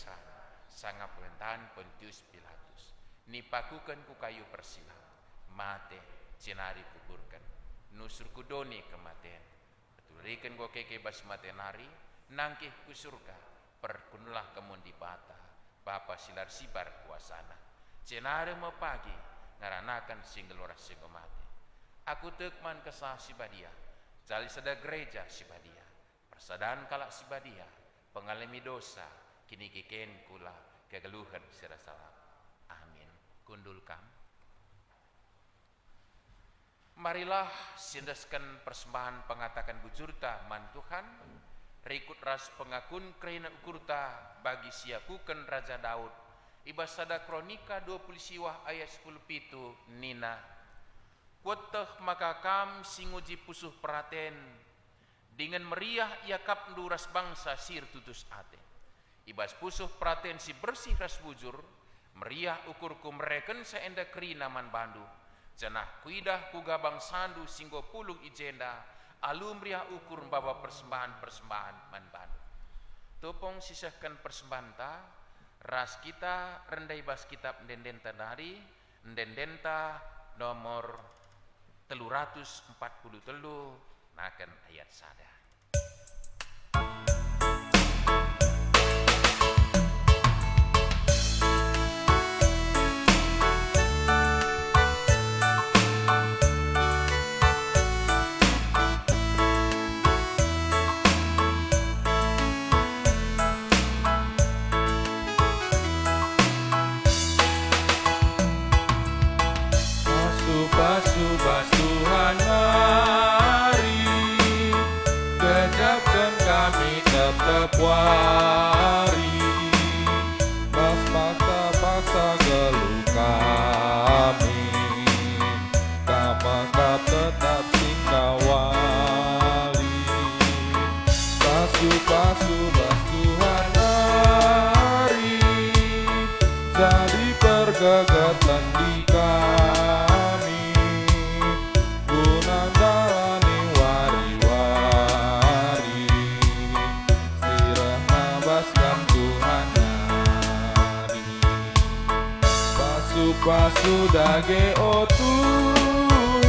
sangap pemerintahan Pontius Pilatus. Nipakukan ku kayu persilam. Mate cenari kuburkan. Nusur kudoni kematian. Turikan go keke bas matenari nangkih ku surga perkunulah kemun di bata Bapa silar sibar kuasana cenare mau pagi ngaranakan singgelora singomate. Aku tekman kesah si badia jali sada gereja si badia persadaan kalak si badia pengalami dosa kini keken kula kegeluhan sirasalam. Amin. Kundul kam. Marilah sindaskan persembahan pengatakan bujurta man Tuhan, rikut ras pengakun kerina ukurta bagi siakukan Raja Daud. Ibas sada kronika 20 siwah ayat 10 pitu nina. Kuatah maka kam singuji pusuh peraten, dengan meriah iakap nduras bangsa sir tutus ate. Ibas pusuh peraten si bersih ras bujur, meriah ukurku mereken seenda kerina man bandu. Cenah kuidah ku gabang sandu singgo pulung ijenda alum riah ukur bawa persembahan man bandu. Topong sisahkan persembahan ta ras kita rendai bas kitab ndendenta dari ndendenta nomor 343 naken ayat sada. Subas Tuhan mari, kejapkan kami tetap wari, mas paksa geluh kami, kamakap tetap singkawali. Subas Tuhan mari, jadi pergegatan di kami. Pasudage o Tuhan,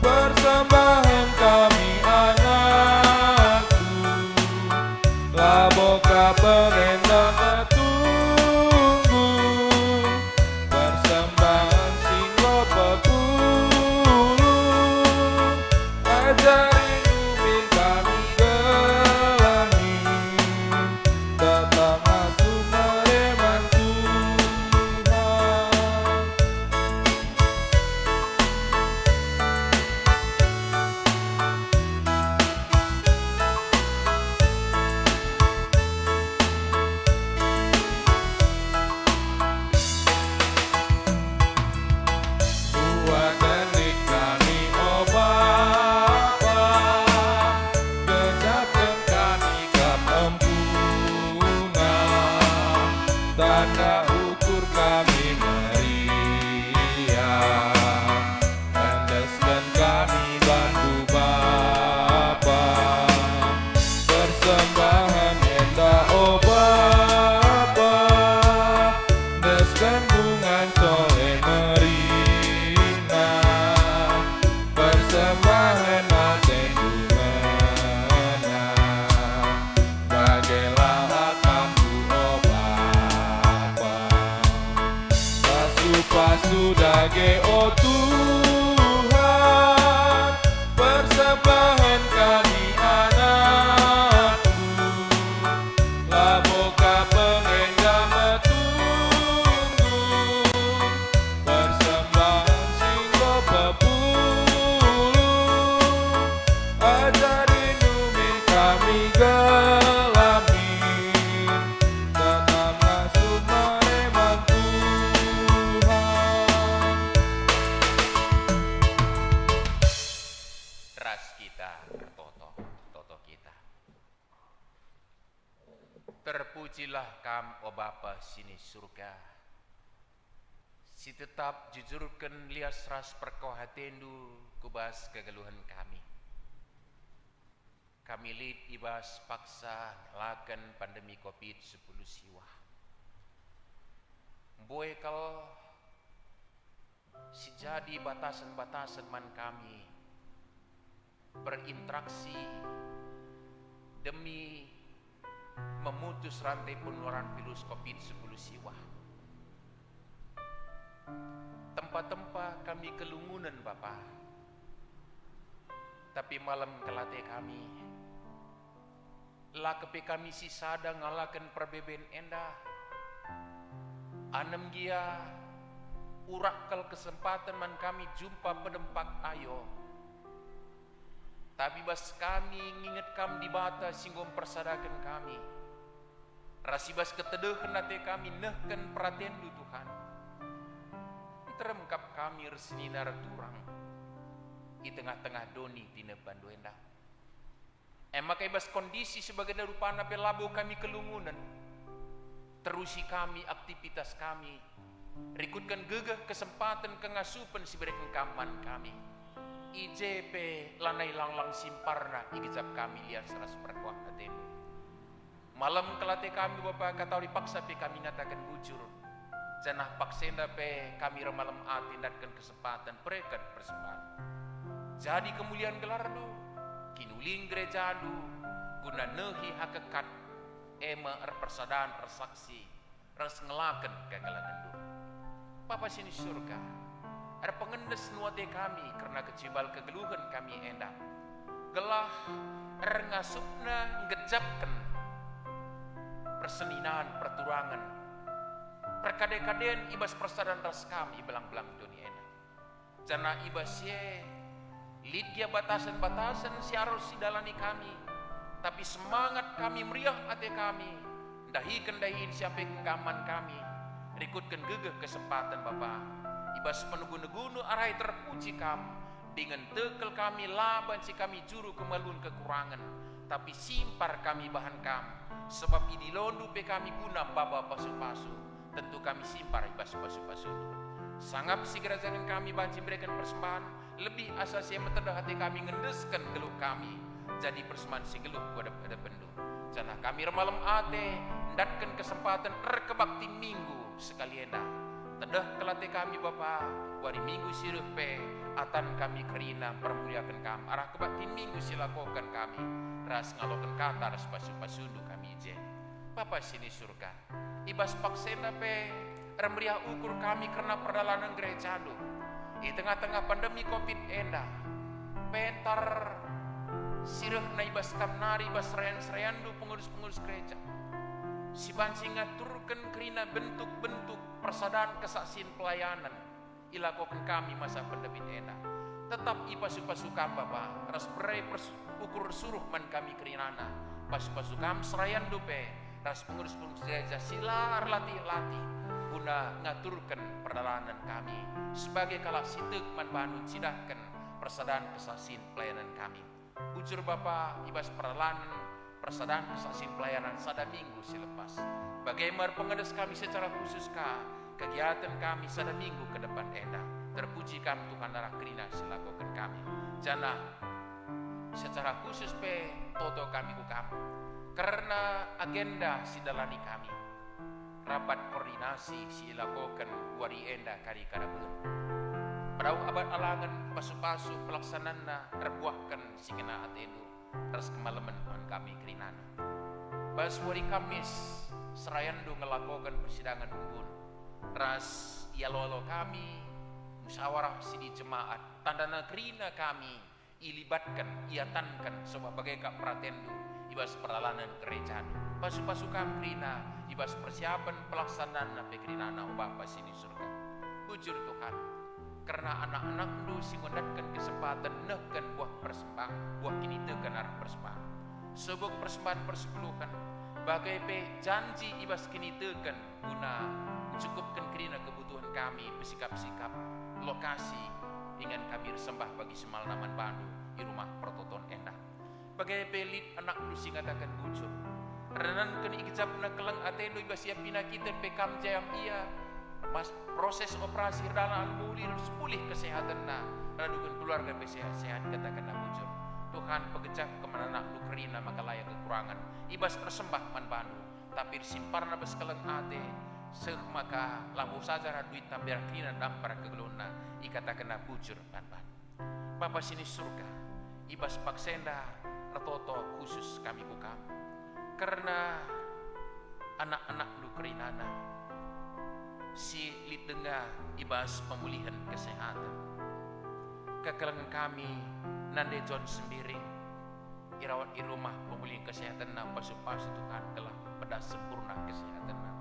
persembahan kami anakku, laboka pengendang tunggu, persembahan singgo pekulu, ajari nubil kami gelami, tetap masuk mereman tanda ukur kami meriah, tandaskan kami bantu Bapa, persembahan enda obat. ngantole merina persembahan atendu menang bagelah hakku oh Bapa pasu dage oh Tuhan persembahan kami anakku laboka pengendah metunggu persembahan singgo pepuluh ajari numin kami gelamin tetap ngasuh maremang Tuhan. Ras kita toto kita. Terpujilah Kam o Bapa sini surga. Si tetap jujurkan lias ras perkohatendu kubas kegeluhan kami. Kami lid ibas paksa ngelakan pandemi COVID-10 siwa. Boy kalau si jadi batasan-batasan man kami berinteraksi demi memutus rantai penularan virus COVID-10 siwa. Tempat-tempat kami kelungunan Bapa. Tapi malam kelate kami lakepe kami si sada ngalakan perbeben endah. Anem gia urakal kesempatan man kami jumpa pedempak ayo. Tapi bas kami nginget kam di bata singgom persadakan kami. Rasibas ketedeuhan nate kami nehken pratendu Tuhan. Teremkap kami resini naraturang. Di tengah-tengah doni tina bandu endah. Makai bas kondisi sebagai darupana pelabo kami kelungunan. Terusi kami aktivitas kami. Rikutkan gegah kesempatan kengasupan si bereken kaman kami. IJP lanai langlang simparna igizap kami lihat seras perkuah atenu. Malam kelate kami Bapak kata dipaksa pe kami ngatakan bujur. Janah paksenda pe kami remalam tindakan kesempatan perekan persembahan. Jadi kemuliaan gelar du kinuling gereja du guna nehi hakikat ema persadaan persaksi ras ngelaken kegalanan du. Papa sini surga ada pengendes nuate kami karena kecibal kegeluhan kami endah. Gelah rengasupna ngejapkan perseninan perturangan perkade-kadean ibas persadaan ras kami belang-belang dunia endah. Jana ibas ye lidya batasan-batasan si harus sidalani kami. Tapi semangat kami meriah hati kami. Dahikan dahin siapa kengkaman kami. Rikutkan gegeh kesempatan Bapa. Ibas penegunu-negunu arai terpuji kam. Dengan tekel kami laban si kami juru kemalun kekurangan. Tapi simpar kami bahan kam. Sebab ini londu pe kami guna Bapa pasu-pasu. Tentu kami simpar ibas pasu-pasu. Sangat segera jangan kami banci berikan persembahan. Lebih asasi metedah hati kami ngendeskan geluh kami. Jadi persembahan si geluh pada pendu. Jangan kami remalam ate. Ndatkan kesempatan rekebakti minggu sekali endah. Tedah kelate kami Bapa. Wari minggu sirupe. Atan kami kerina permuliakan kami. Arah kebakti minggu silakokan kami. Ras ngalokan kata ras pasu-pasundu kami jen. Bapa sini surga. Ibas paksenda pe. Remeriah ukur kami karena perjalanan gereja lu. Di tengah-tengah pandemi COVID endah. Pentar sirah na ibas kamnari ibas reyan-reyandu pengurus-pengurus gereja. Si banci ngaturkan kerina bentuk-bentuk persadaan kesaksian pelayanan. Ilakokan kami masa pandemi endah. Tetap ipasu-pasu kam Bapa. Ras berai ukur suruh man kami kerinana. Pasu-pasu kam serayan dupe. Ras pengurus-pengurus gereja silar latih-latih. Guna ngaturkan perjalanan kami sebagai kalak sitek man banun sidahkan persadaan kesaksian pelayanan kami. Bujur Bapa ibas perjalanan persadaan kesaksian pelayanan sada minggu selepas. Bagaimana pengedes kami secara khusus kegiatan kami sada minggu ke depan endah. Terpuji kami Tuhan darah kerina silakokan kami. Jana secara khusus pe toto kami ku kamu. Karena agenda sidalani kami. rapat koordinasi si lakukan wari enda kari karabeun. Padau abad alangan pasu-pasu pelaksanaan terbuahkan si kena atenu ras kemalaman an kami kerinana. Bas wari Kamis serayandu ngelakukan persidangan umbun. Ras ialo kami musyawarah sidi jemaat tandana kerina kami ilibatkan iatankan sebagai kak pratendu ibas peralanan kerajaan pasu-pasu kamkrina ibas persiapan pelaksanaan pekrinana Bapa sini surga. Bujur Tuhan, karena anak-anak lu singondatkan kesempatan nehkan buah persembahan buah kini tekan arah persembahan sebab persembahan persepuluhan bagai pe janji ibas kini tekan guna cukupkan kerina kebutuhan kami bersikap-sikap lokasi ingin kami sembah bagi semal naman bandu di rumah pertoton endah bagai pelit anak lu singatakan bujur renan keni ikjab na kelang atenu ibas siap pina kita pekam jayam ia mas proses operasi dalam pulih kesehatan na radukan keluarga sehat katakan na bujur Tuhan pegecap kemana anak lu kerina maka layak kekurangan ibas tersembah man bandu tapi simparna beskelang ate seh maka lampu saja raduit tambiar kina dampar kegeluna ikatakan na bujur ban Bapa sini surga ibas paksenda ratoto khusus kami buka karena anak-anak lu kerinana si lidengah ibas pemulihan kesehatan kekelangan kami nande John sembiring irawat di rumah pemulihan kesehatan na pasu-pasu Tuhan telah pada sempurna kesehatan na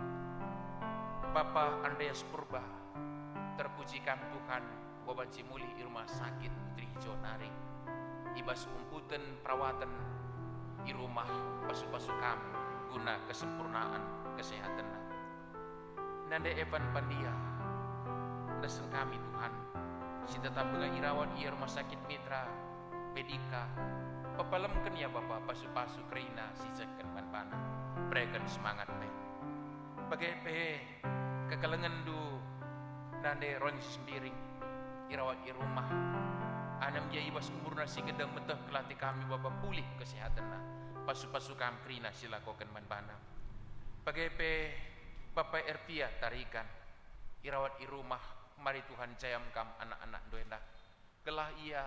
Bapa Andreas Purba terpujikan Tuhan wabanci muli di rumah sakit Putri Hijau Nari ibas umputan perawatan di rumah pasu-pasu kami guna kesempurnaan kesehatan na Nande Evan Pandia Desen kami Tuhan si tetap dengan irawan ia rumah sakit mitra Pedika pepalemkan ya Bapak pasu-pasu kerina si seken ban-bana berikan semangat baik bagai kekelengan du nande ron sembiring irawat i rumah anam dia ibas umurna si gedang metah kelatih kami Bapak pulih kesehatan na pasu-pasu kami kerina silakokan ban-bana bagai Bapak Erpia tarikan irawat i rumah mari Tuhan jayam kam anak-anak doendak gelah ia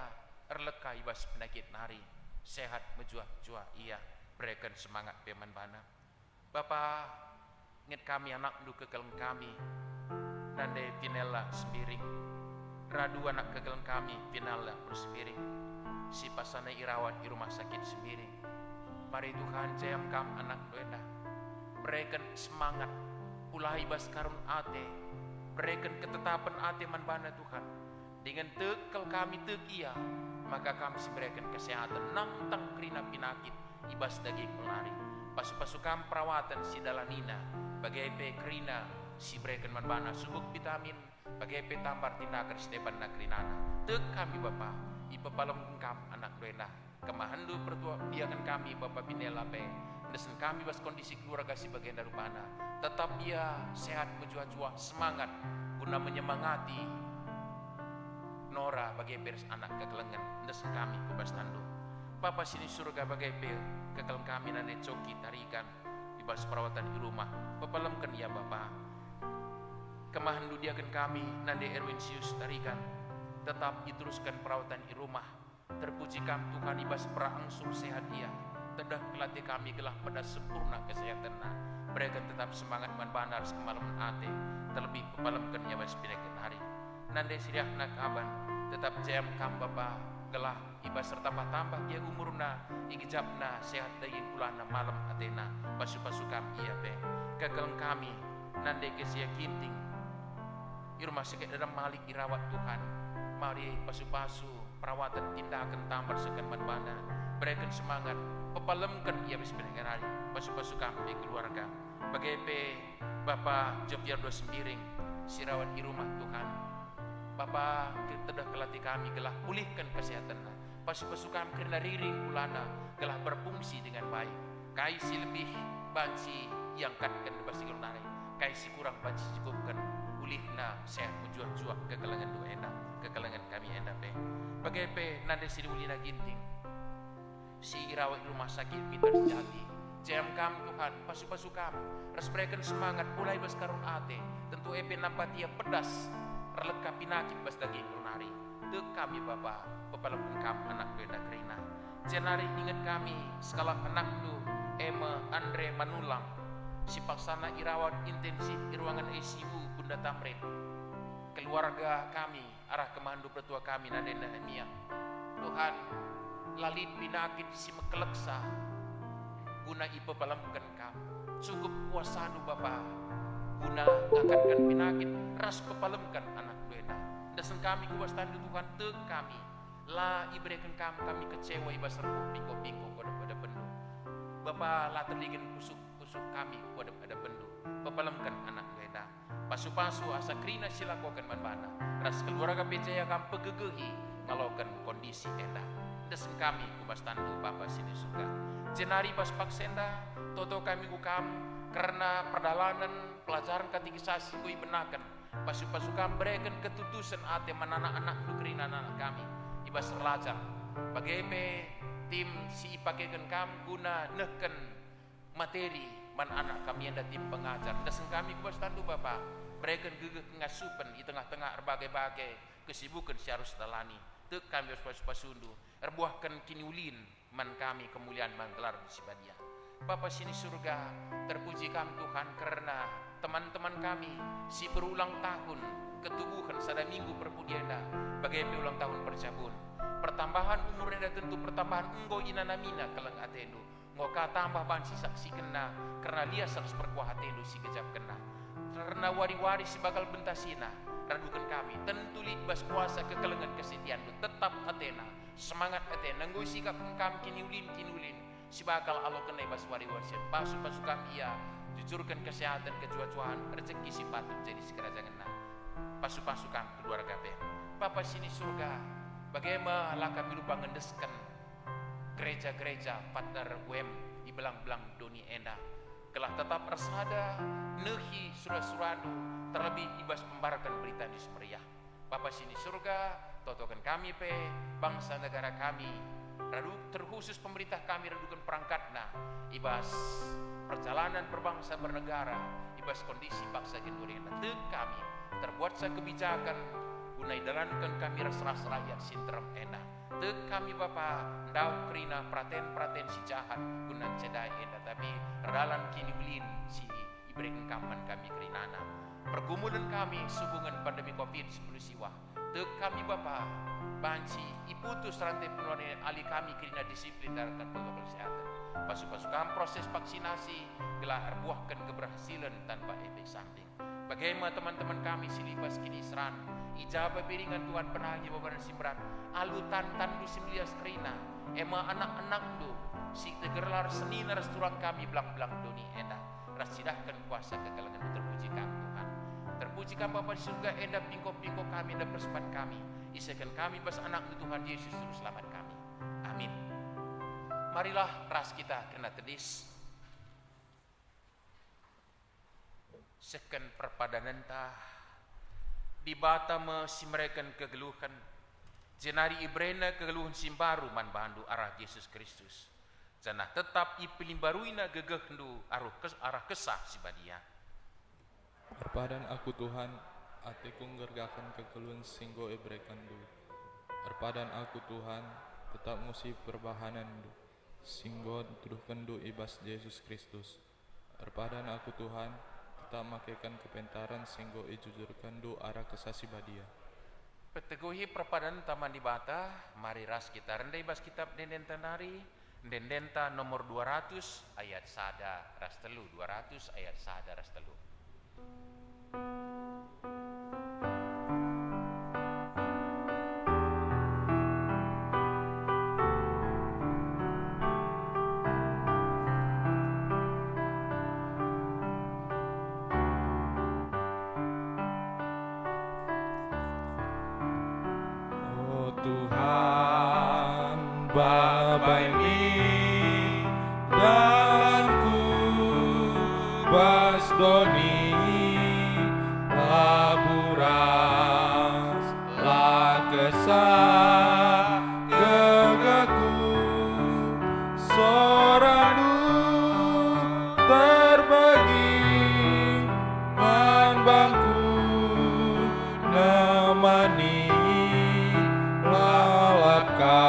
erleka ibas penyakit nari sehat mejuah-juah ia berikan semangat peman bana Bapak ingat kami anak du kekelang kami nande pinela sembiring radu anak kekelang kami pinela bersembiring si pasana irawat di rumah sakit sembiring mari Tuhan jayam kam anak doendak berikan semangat ulah ibas karun ate berikan ketetapan ate manbana Tuhan dengan tekel kami tekia maka kami berikan kesehatan nantang kerina pinakit ibas daging melari pasu-pasu kam perawatan si dalanina bagai pe kerina si berikan manbana subuk vitamin bagai pe tambar tindakan si depan nakrinana tek kami Bapa ipepalem kam anak doena kemahandu pertua biakan kami Bapak binela pe desen kami bas kondisi keluarga si bagian dari mana tetap ia sehat menjuah-juah semangat guna menyemangati Nora bagai beres anak kekelengan desen kami bebas tandu Papa sini surga bagai pe kekelang kami nane coki tarikan ibas perawatan di rumah pepalemkan ya Bapak kemahan dudiakan kami nande Erwinsius tarikan tetap diteruskan perawatan di rumah terpuji kami Tuhan ibas perangsur sehat ia tedah kelatih kami gelah pada sempurna kesehatan na mereka tetap semangat manbanar semalaman ate terlebih pepalemkan ya bas penyakit hari nande siriak nak aban tetap jayam kam Bapa gelah ibas serta tambah dia umurna igijabna sehat daging kulana malam atena pasu-pasu kami iya be kekelang kami nande kesia kinting di rumah sakit dalam malik irawat Tuhan mari pasu-pasu perawatan tindakan tambah sekan manbana berikan semangat pepalemkan ia bis pendengarani pasu-pasu kami keluarga bagai Bapak Jogja 2 sembiring sirawat di rumah Tuhan Bapak tedah kelatih kami gelah pulihkan kesehatan pasu-pasu kami kerana riring ulana gelah berfungsi dengan baik kaisi lebih banci yang katkan basi gelunare kaisi kurang banci cukupkan pulihna sehat menjuah-juah kekelangan dua enak kekelangan kami enak bagai nande sini ulina ginting si irawat rumah sakit Peter Sejati Jam kam Tuhan, pasu-pasu kam, ras berikan semangat mulai beskarun ate, tentu ebe nampak dia pedas, releka pinakit bas daging lunari. Tek kami Bapa, pepalampun kam anak beda kerina. Jenari ingat kami, skala anak lu, Emma, Andre, Manulang, si paksana irawat intensif di ruangan ICU Bunda Tamrin. Keluarga kami, arah kemandu pertua kami, Naden dan Mia. Tuhan, lalin pinakit si mekeleksa, guna ipa palamkan kam. Cukup kuasanu Bapa, guna ngangkatkan pinakit, ras pepalemkan anak bena. Dasan kami kuasanu Tuhan, tek kami. La iberikan kami kecewa iba serbu pingko-pingko pada bendu. Bapa la terligen kusuk kami pada bendu. Pepalemkan anak beda. Pasu-pasu asa krina silakokan manbana. Ras keluarga becaya kam pegegehi ngalokan kondisi enda. Desen kami kubas tandu Bapa sini surga. Jenari bas paksenda toto kami ukam karena perdalanan pelajaran katekisasi kui benakan. Pasu-pasu kam berikan ketutusan ate manana anak nukrina anak kami. Ibas relajar bagaimana tim si ipakaikan kam guna neken materi man anak kami yang tim pengajar. Dasan kami kubas tandu Bapa berikan gegeh ngasupan di tengah-tengah berbagai-bagai kesibukan si harus dalani. Tek kami harus pasundu erbuahkan kiniulin man kami kemuliaan manggelar di Sibadia. Bapa sini surga, terpuji kami Tuhan karena teman-teman kami si berulang tahun ketubuhan sada minggu perpudiana bagaimana ulang tahun percabun. Pertambahan umur enda tentu pertambahan enggo inanamina keleng atenu. Ngoka tambah ban si saksi kena karena lias harus perkuah atenu si kejap kena. Karena wari-wari si bakal bentasina radukan kami tentu libas kuasa kekelengan kesetiaan tetap atena semangat atena nanggo sikap engkam kiniulin si bakal alo kena bas wari-wari pasu-pasu kami ia jujurkan kesehatan kejujuan rezeki si patut jadi si kerajaan na pasu-pasu kami keluarga be Bapa sini surga bagaimana lah kami lupa ngendeskan gereja-gereja partner UM di belang-belang doni enda telah tetap resada nehi surah-suradu terlebih ibas membarkan berita di Semeriah. Bapa sini surga totokan kami pe bangsa negara kami radu terkhusus pemerintah kami radukan perangkatna ibas perjalanan berbangsa bernegara ibas kondisi paksa gendurena tek kami terbuat sa kebijakan gunai dalankan kami ras-ras rakyat sintram enak tek kami Bapa ndau krina praten si jahat guna cedai enda tapi radalan kini ulin si iberikan kaman kami kerinana pergumulan kami hubungan pandemi COVID-19 siwa tek kami Bapa banci iputus rantai penularan ali kami kerana disiplin dalam protokol kesehatan pasu-pasu kami proses vaksinasi telah erbuahkan keberhasilan tanpa efek samping. Bagaimana teman-teman kami silibas kini seran ijabah piringan Tuhan penahnya babaran simrat alutan tandu simlias kerina ema anak-anak du si tegerlar seni naras turang kami belang-belang doni enda rasidahkan kuasa kegalangan terpuji kami Tuhan terpuji kami Bapa di surga enda pingko-pingko kami dan persembahan kami isakan kami bas anak Tuhan Yesus Juru Selamat kami amin. Marilah ras kita kena tedis seken perpadanan tah di bata mesimrekan kegeluhan jenari ibrena kegeluhan simbaru man bandu arah Yesus Kristus janah tetap ipilimbaruina gegehnu arah kesah sibadia Arpadan aku Tuhan atiku ngergakan kegeluhan singgo ibrekan du Arpadan aku Tuhan tetap musi perbahanan du singgo tuduhkan du ibas Yesus Kristus Arpadan aku Tuhan tak makaikan kepentaran singgo ijujurkan do arah kesasi badia. Peteguhi perpadan taman di bata, mari ras kita rendai bas kitab dendenta nari, dendenta nomor 200 ayat sada ras telu 200 ayat sada ras telu. Bapa ini dalamku basdoni laburas lakesah kegaku sorandu temani lalapkan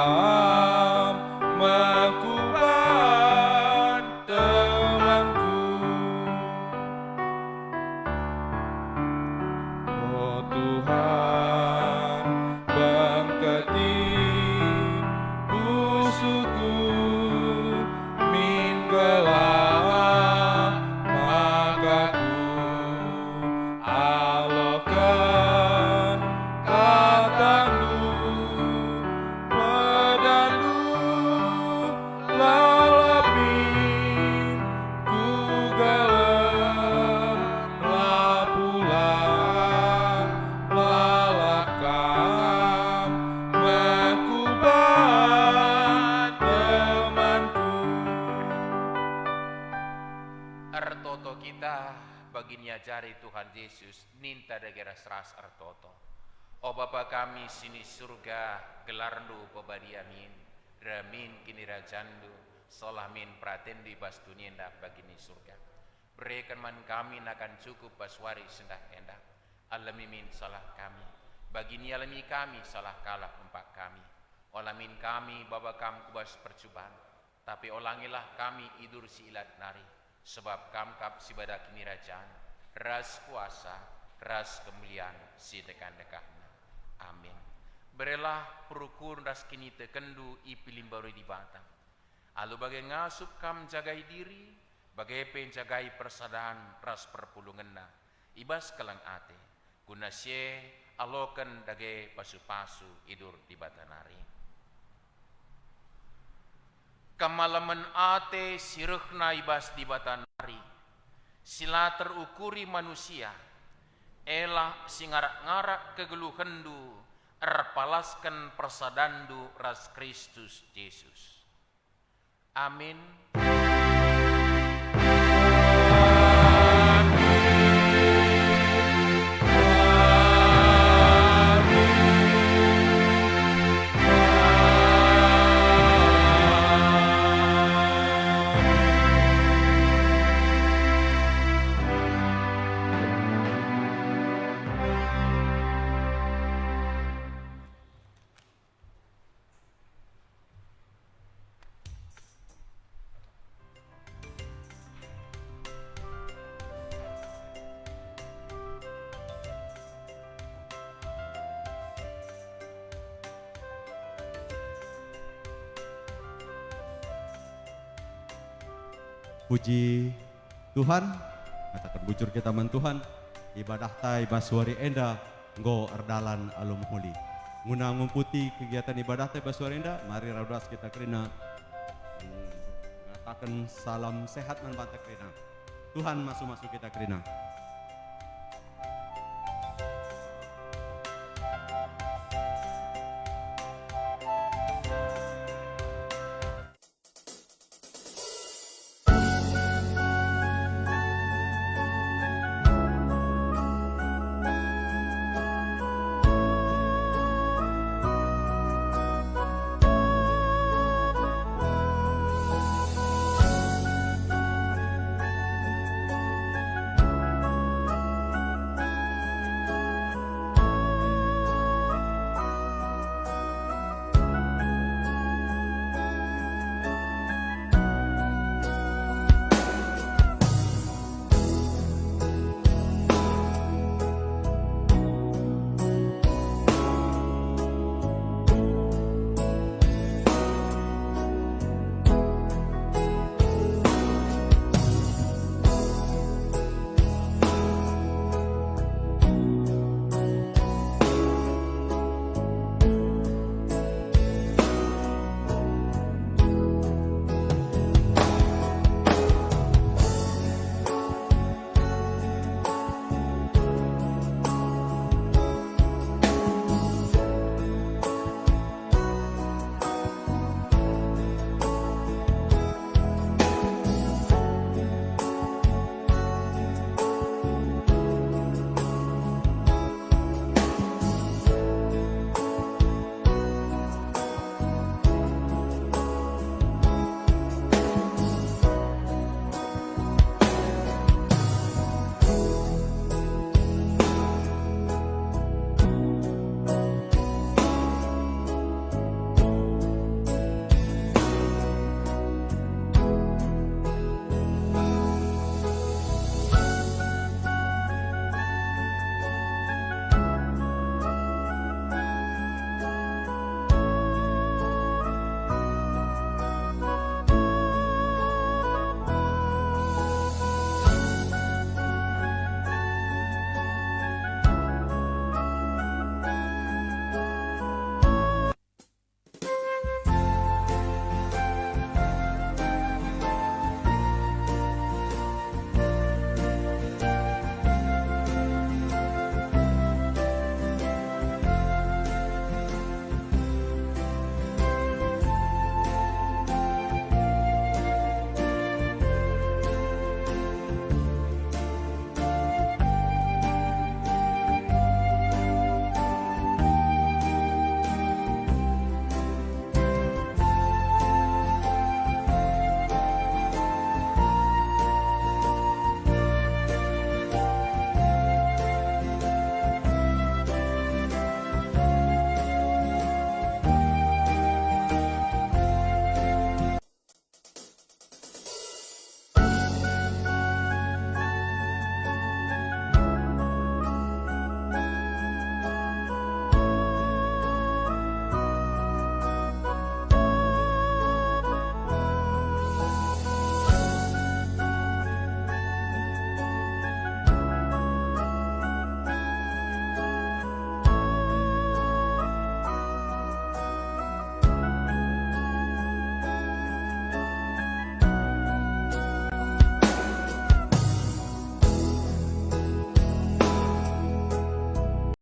mengkuban temanku. Oh Tuhan, bangkiti usuku min gelap makaku, alokan katamu padamu lalapin ku gelap lapulan lalakam mengkuban temanku. Artoto kita baginya jari Tuhan Yesus ninta dagera seras artoto. O Bapa kami sini surga gelardu pebadiamin ramin kini rajandu solamin pratendi bas dunia bagini surga. Berikan man kami akan cukup baswari sendak endak alami min salah kami bagini alami kami salah kalah empat kami olamin kami Bapa kam kubas percobaan tapi olangilah kami idur si ilat nari sebab kam kap si badak kini rajaan ras kuasa ras kemuliaan si dekan-dekahna. Amin. Berilah perukun ras kini tekendu ipilim baru di batang. Alu bagai ngasup kam jagai diri, bagai penjagai persadaan ras perpulungenna. Ibas kelang ate, guna sie aloken dagai pasu-pasu idur di batanari. Kamalaman ate sirehna ibas di batanari. Sila terukuri manusia. Elah singarak-ngarak kegeluhendu erpalaskan persadandu ras Kristus Yesus. Amin. Puji Tuhan, katakan bujur kita man Tuhan, ibadah tai baswari enda nggo erdalan alum huli. Nguna ngumputi kegiatan ibadah tai baswari enda, mari raudas kita kerina mengatakan salam sehat man banta kerina. Tuhan masuk-masuk kita kerina.